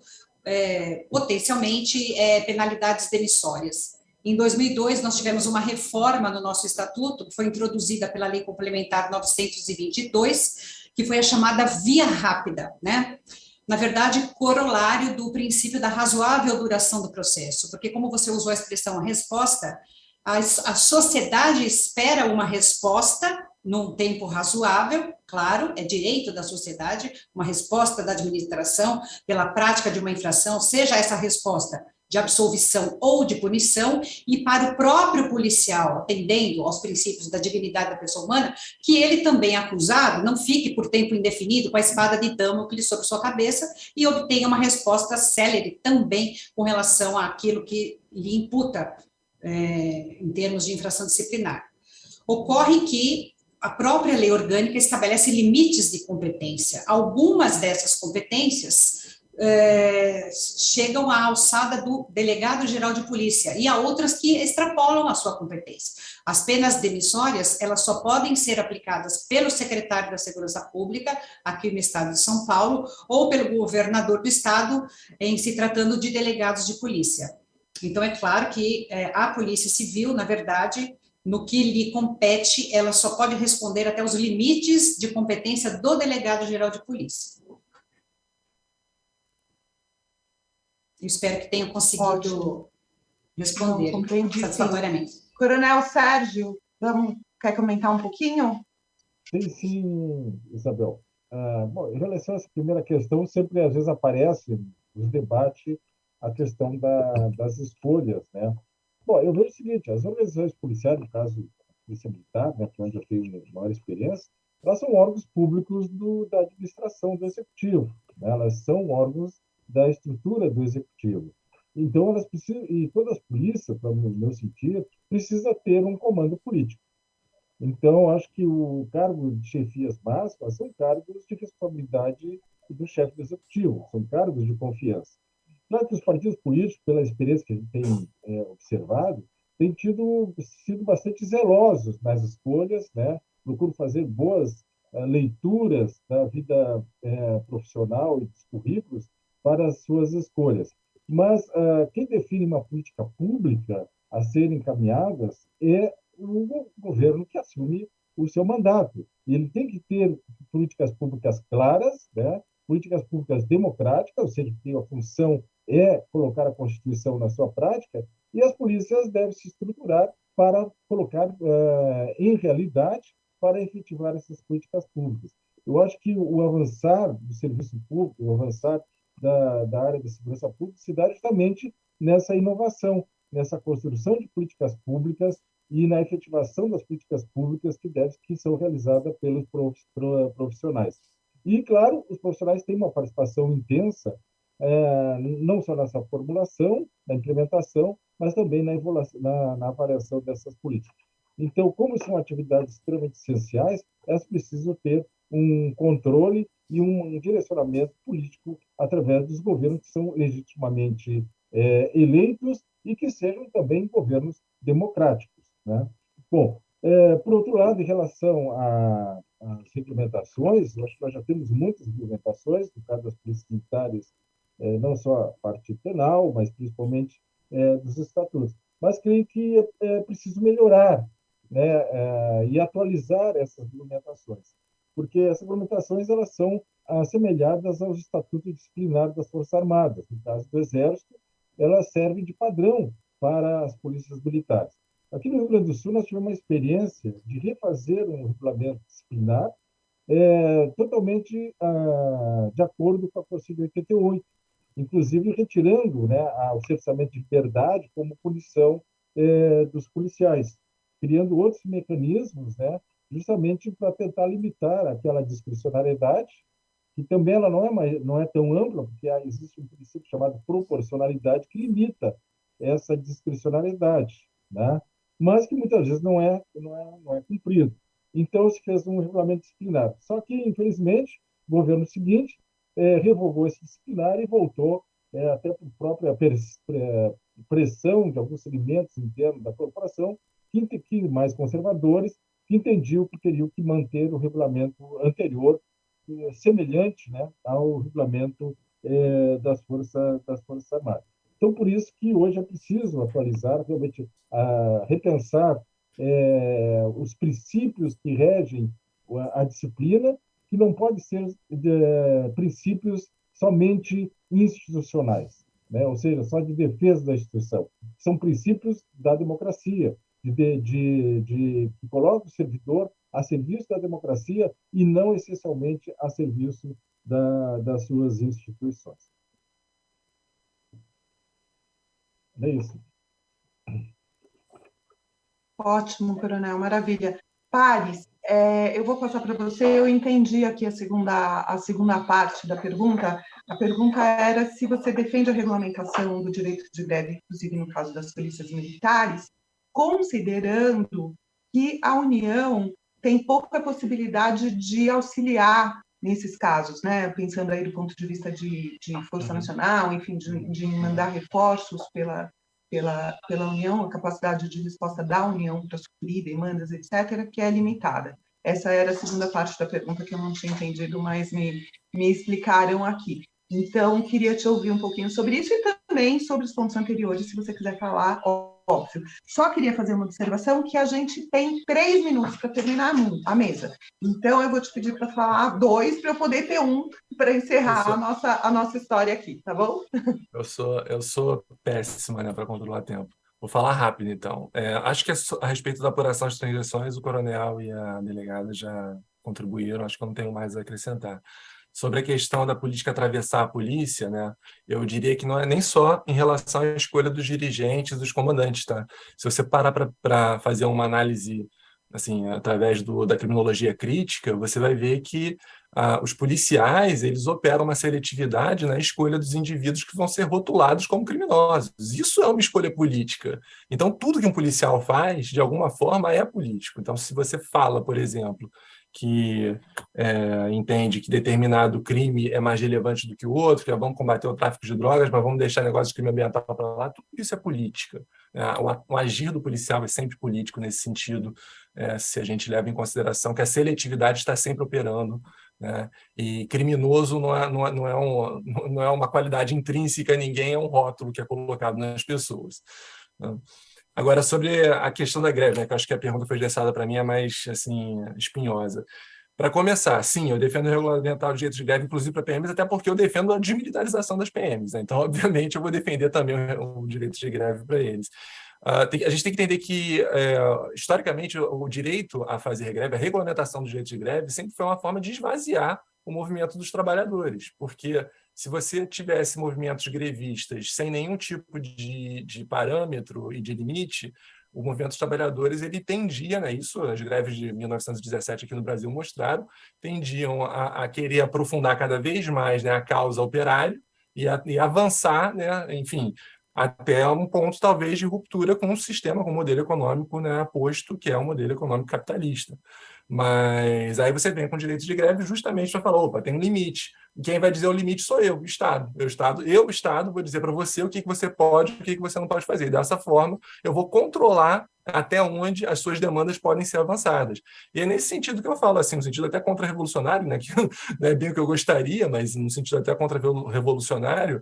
potencialmente penalidades demissórias. Em 2002, nós tivemos uma reforma no nosso estatuto, que foi introduzida pela Lei Complementar 922, que foi a chamada via rápida, né? Na verdade, corolário do princípio da razoável duração do processo, porque como você usou a expressão resposta, a sociedade espera uma resposta num tempo razoável, claro, é direito da sociedade, uma resposta da administração pela prática de uma infração, seja essa resposta de absolvição ou de punição, e para o próprio policial, atendendo aos princípios da dignidade da pessoa humana, que ele também, acusado, não fique por tempo indefinido com a espada de Damocles sobre sua cabeça e obtenha uma resposta célere também com relação àquilo que lhe imputa em termos de infração disciplinar. Ocorre que a própria lei orgânica estabelece limites de competência. Algumas dessas competências chegam à alçada do delegado-geral de polícia, e há outras que extrapolam a sua competência. As penas demissórias, elas só podem ser aplicadas pelo secretário da Segurança Pública, aqui no estado de São Paulo, ou pelo governador do estado, em se tratando de delegados de polícia. Então, é claro que a Polícia Civil, na verdade, no que lhe compete, ela só pode responder até os limites de competência do delegado-geral de polícia. Eu espero que tenha conseguido responder satisfatoriamente. Coronel Sérgio, quer comentar um pouquinho? Sim, Isabel. Bom, em relação a essa primeira questão, sempre às vezes aparece nos debates a questão das escolhas, né? Bom, eu vejo o seguinte: as organizações policiais, no caso a Polícia Militar, né, que é onde eu tenho maior experiência, elas são órgãos públicos da administração do Executivo, né? Elas são órgãos da estrutura do Executivo. Então, elas precisam, e todas as polícias, para o meu sentido, precisa ter um comando político. Então, acho que o cargo de chefias básicas são cargos de responsabilidade do chefe do Executivo, são cargos de confiança. Claro que os partidos políticos, pela experiência que a gente tem observado, têm sido bastante zelosos nas escolhas, né? Procuram fazer boas leituras da vida profissional e dos currículos para as suas escolhas. Mas quem define uma política pública a ser encaminhadas é o governo que assume o seu mandato. E ele tem que ter políticas públicas claras, né? Políticas públicas democráticas, ou seja, que a função é colocar a Constituição na sua prática, e as polícias devem se estruturar para colocar em realidade, para efetivar essas políticas públicas. Eu acho que o avançar do serviço público, o avançar da área da segurança pública se dá justamente nessa inovação, nessa construção de políticas públicas e na efetivação das políticas públicas que são realizadas pelos profissionais. E, claro, os profissionais têm uma participação intensa, não só nessa formulação, na implementação, mas também na avaliação dessas políticas. Então, como são atividades extremamente essenciais, elas precisam ter um controle e um direcionamento político através dos governos que são legitimamente eleitos e que sejam também governos democráticos, né? Bom, Por outro lado, em relação às regulamentações, eu acho que nós já temos muitas regulamentações, no caso das polícias militares, não só a parte penal, mas principalmente dos estatutos. Mas creio que é preciso melhorar, né, e atualizar essas regulamentações, porque essas regulamentações elas são assemelhadas aos estatutos disciplinares das Forças Armadas. No caso do Exército, elas servem de padrão para as polícias militares. Aqui no Rio Grande do Sul, nós tivemos uma experiência de refazer um regulamento disciplinar totalmente de acordo com a Constituição de 88, inclusive retirando, né, o cerceamento de liberdade como punição dos policiais, criando outros mecanismos, né, justamente para tentar limitar aquela discricionariedade, que também ela não é tão ampla, porque existe um princípio chamado proporcionalidade que limita essa discricionariedade, né? Mas que muitas vezes não é cumprido. Então, se fez um regulamento disciplinar. Só que, infelizmente, o governo seguinte revogou esse disciplinar e voltou, até por própria pressão de alguns segmentos internos da corporação, que mais conservadores, que entendiam que teriam que manter o regulamento anterior, semelhante, né, ao regulamento das Forças Armadas. Então, por isso que hoje é preciso atualizar, realmente repensar os princípios que regem a disciplina, que não podem ser princípios somente institucionais, né? Ou seja, só de defesa da instituição. São princípios da democracia, que colocam o servidor a serviço da democracia e não essencialmente a serviço das suas instituições. É isso. Ótimo, Coronel, maravilha. Pares, eu vou passar para você, eu entendi aqui a segunda parte da pergunta. A pergunta era se você defende a regulamentação do direito de greve, inclusive no caso das polícias militares, considerando que a União tem pouca possibilidade de auxiliar nesses casos, né? Pensando aí do ponto de vista de Força Nacional, enfim, de mandar reforços pela União, a capacidade de resposta da União para suprir demandas, etc., que é limitada. Essa era a segunda parte da pergunta que eu não tinha entendido, mas me explicaram aqui. Então, queria te ouvir um pouquinho sobre isso e também sobre os pontos anteriores, se você quiser falar, óbvio. Só queria fazer uma observação que a gente tem 3 minutos para terminar a mesa. Então, eu vou te pedir para falar 2, para eu poder ter 1 para encerrar a nossa história aqui, tá bom? Eu sou péssima, né, para controlar tempo. Vou falar rápido, então. Acho que a respeito da apuração de transações, o coronel e a delegada já contribuíram, acho que eu não tenho mais a acrescentar. Sobre a questão da política atravessar a polícia, né, eu diria que não é nem só em relação à escolha dos dirigentes, dos comandantes, tá? Se você parar para fazer uma análise assim, através da criminologia crítica, você vai ver que os policiais eles operam uma seletividade na escolha dos indivíduos que vão ser rotulados como criminosos. Isso é uma escolha política. Então, tudo que um policial faz, de alguma forma, é político. Então, se você fala, por exemplo, que entende que determinado crime é mais relevante do que o outro, que vamos combater o tráfico de drogas, mas vamos deixar negócio de crime ambiental para lá, tudo isso é política. O agir do policial é sempre político nesse sentido, se a gente leva em consideração que a seletividade está sempre operando, né? E criminoso não é uma qualidade intrínseca a ninguém, é um rótulo que é colocado nas pessoas, né? Agora, sobre a questão da greve, né, que eu acho que a pergunta foi direcionada para mim, é mais assim, espinhosa. Para começar, sim, eu defendo regulamentar o direito de greve, inclusive para PMs, até porque eu defendo a desmilitarização das PMs, né? Então, obviamente, eu vou defender também o direito de greve para eles. A gente tem que entender que, historicamente, o direito a fazer greve, a regulamentação do direito de greve, sempre foi uma forma de esvaziar o movimento dos trabalhadores, porque se você tivesse movimentos grevistas sem nenhum tipo de parâmetro e de limite, o movimento dos trabalhadores ele tendia, né, isso as greves de 1917 aqui no Brasil mostraram, tendiam a querer aprofundar cada vez mais, né, a causa operária e avançar, né, enfim, até um ponto, talvez, de ruptura com o sistema, com o modelo econômico, né, posto, que é o modelo econômico capitalista. Mas aí você vem com direitos de greve justamente para falar, opa, tem um limite. Quem vai dizer o limite sou eu, o Estado. Eu, Estado, vou dizer para você o que você pode e o que você não pode fazer. E dessa forma, eu vou controlar até onde as suas demandas podem ser avançadas. E é nesse sentido que eu falo, assim, no sentido até contra-revolucionário, né, que não é bem o que eu gostaria, mas no sentido até contra-revolucionário,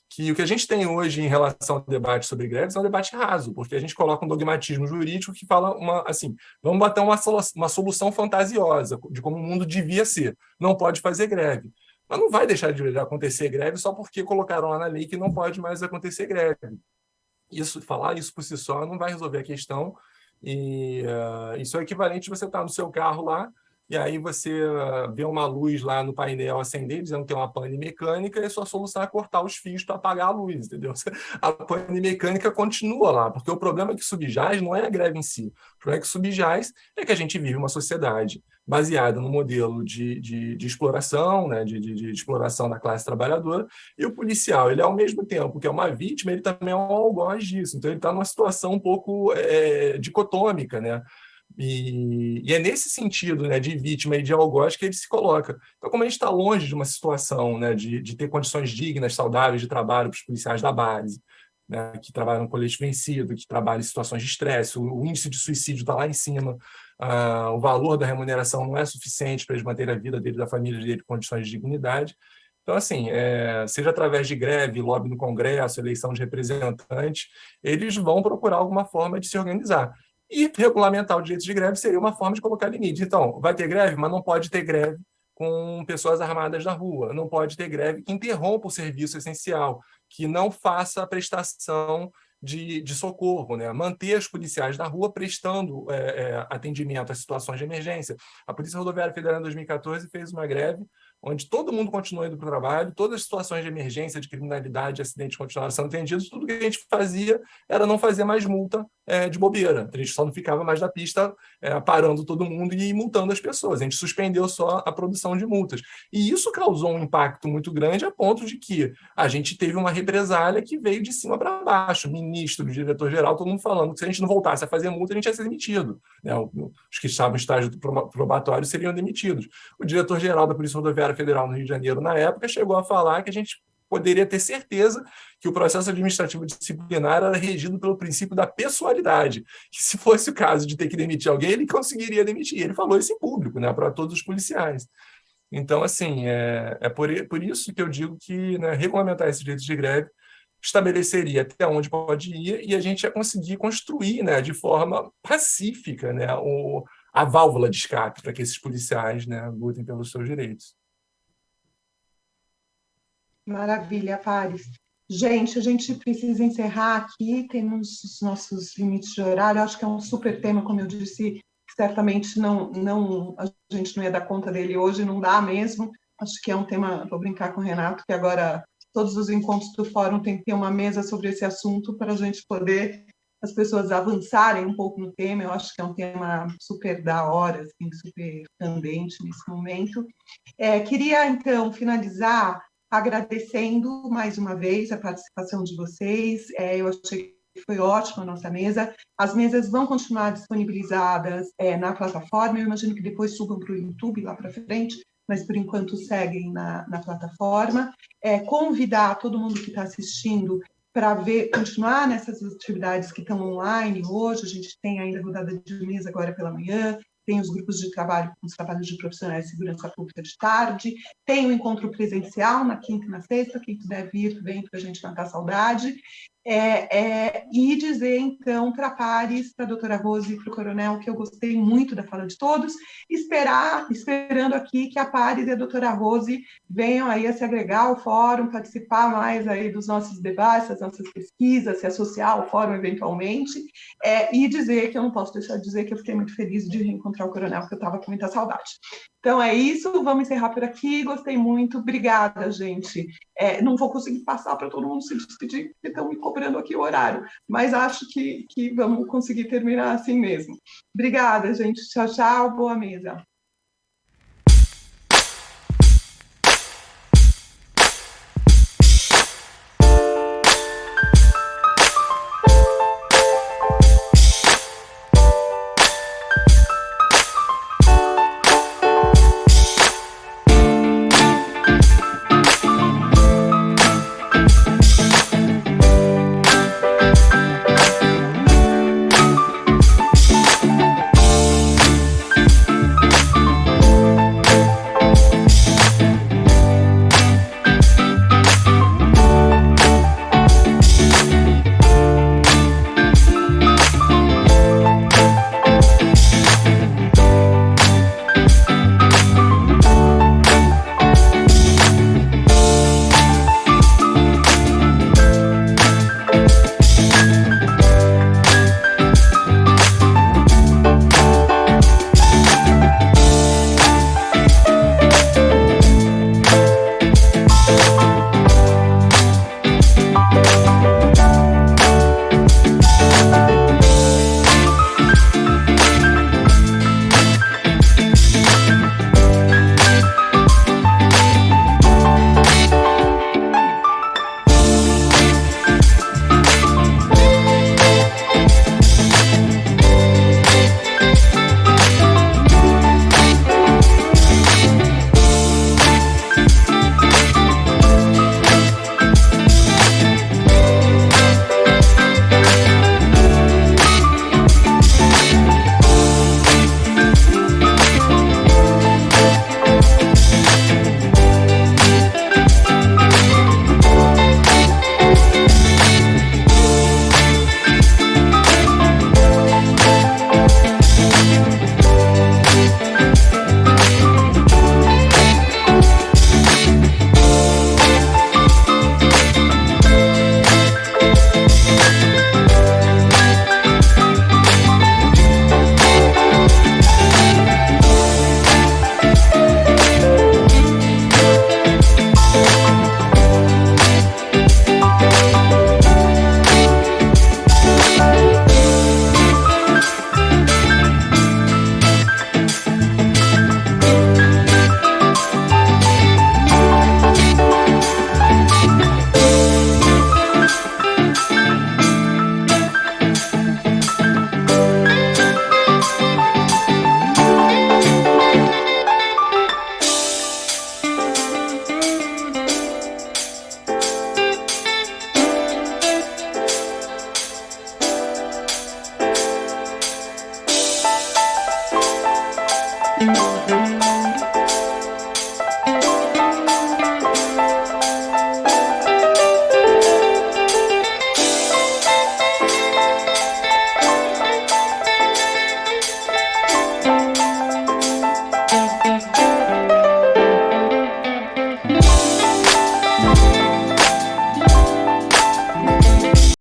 que o que a gente tem hoje em relação ao debate sobre greves é um debate raso, porque a gente coloca um dogmatismo jurídico que fala assim, vamos bater uma solução fantasiosa de como o mundo devia ser. Não pode fazer greve. Mas não vai deixar de acontecer greve só porque colocaram lá na lei que não pode mais acontecer greve. Falar isso por si só não vai resolver a questão. E isso é equivalente a você estar no seu carro lá, e aí você vê uma luz lá no painel acender, dizendo que é uma pane mecânica, e a sua solução é cortar os fios para apagar a luz, entendeu? A pane mecânica continua lá, porque o problema que subjaz não é a greve em si. O problema que subjaz é que a gente vive uma sociedade baseada no modelo de exploração, né, de exploração da classe trabalhadora, e o policial, ele ao mesmo tempo que é uma vítima, ele também é um algoz disso. Então ele está numa situação um pouco dicotômica, né? E é nesse sentido, né, de vítima e de algoz que ele se coloca. Então, como a gente está longe de uma situação, né, de ter condições dignas, saudáveis de trabalho para os policiais da base, né, que trabalham no colete vencido, que trabalham em situações de estresse, o índice de suicídio está lá em cima, o valor da remuneração não é suficiente para eles manterem a vida dele, da família dele, em condições de dignidade. Então, assim, seja através de greve, lobby no Congresso, eleição de representantes, eles vão procurar alguma forma de se organizar. E regulamentar o direito de greve seria uma forma de colocar limite. Então, vai ter greve, mas não pode ter greve com pessoas armadas na rua, não pode ter greve que interrompa o serviço essencial, que não faça a prestação de socorro, né? Manter os policiais na rua prestando atendimento às situações de emergência. A Polícia Rodoviária Federal, em 2014, fez uma greve onde todo mundo continuou indo para o trabalho, todas as situações de emergência, de criminalidade, de acidente continuaram sendo atendidos, tudo que a gente fazia era não fazer mais multa de bobeira. A gente só não ficava mais na pista parando todo mundo e multando as pessoas. A gente suspendeu só a produção de multas. E isso causou um impacto muito grande a ponto de que a gente teve uma represália que veio de cima para baixo. Ministro, diretor-geral, todo mundo falando que se a gente não voltasse a fazer multa, a gente ia ser demitido. Né? Os que estavam em estágio probatório seriam demitidos. O diretor-geral da Polícia Rodoviária Federal no Rio de Janeiro, na época, chegou a falar que a gente poderia ter certeza que o processo administrativo disciplinar era regido pelo princípio da pessoalidade, que se fosse o caso de ter que demitir alguém, ele conseguiria demitir. Ele falou isso em público, né, para todos os policiais. Então, assim, por isso que eu digo que, né, regulamentar esses direitos de greve estabeleceria até onde pode ir e a gente ia conseguir construir, né, de forma pacífica, né, a válvula de escape para que esses policiais, né, lutem pelos seus direitos. Maravilha, Paris. Gente, a gente precisa encerrar aqui, temos os nossos limites de horário, acho que é um super tema, como eu disse, certamente a gente não ia dar conta dele hoje, não dá mesmo, acho que é um tema, vou brincar com o Renato, que agora todos os encontros do fórum tem que ter uma mesa sobre esse assunto para a gente poder, as pessoas avançarem um pouco no tema, eu acho que é um tema super da hora, assim, super candente nesse momento. Queria, então, finalizar agradecendo mais uma vez a participação de vocês. Eu achei que foi ótima a nossa mesa. As mesas vão continuar disponibilizadas na plataforma, eu imagino que depois subam para o YouTube lá para frente, mas por enquanto seguem na plataforma. Convidar todo mundo que está assistindo para continuar nessas atividades que estão online hoje. A gente tem ainda rodada de mesa agora pela manhã, tem os grupos de trabalho com os trabalhos de profissionais de segurança pública de tarde, tem o encontro presencial na quinta e na sexta, quem puder vir, vem para a gente matar a saudade. E dizer, então, para a Paris, para a doutora Rose e para o coronel, que eu gostei muito da fala de todos, esperando aqui que a Paris e a doutora Rose venham aí a se agregar ao fórum, participar mais aí dos nossos debates, das nossas pesquisas, se associar ao fórum eventualmente, e dizer que eu não posso deixar de dizer que eu fiquei muito feliz de reencontrar o coronel, porque eu estava com muita saudade. Então é isso, vamos encerrar por aqui, gostei muito, obrigada, gente. Não vou conseguir passar para todo mundo se despedir, porque estão me cobrando aqui o horário, mas acho que vamos conseguir terminar assim mesmo. Obrigada, gente, tchau, tchau, boa mesa. Obrigada.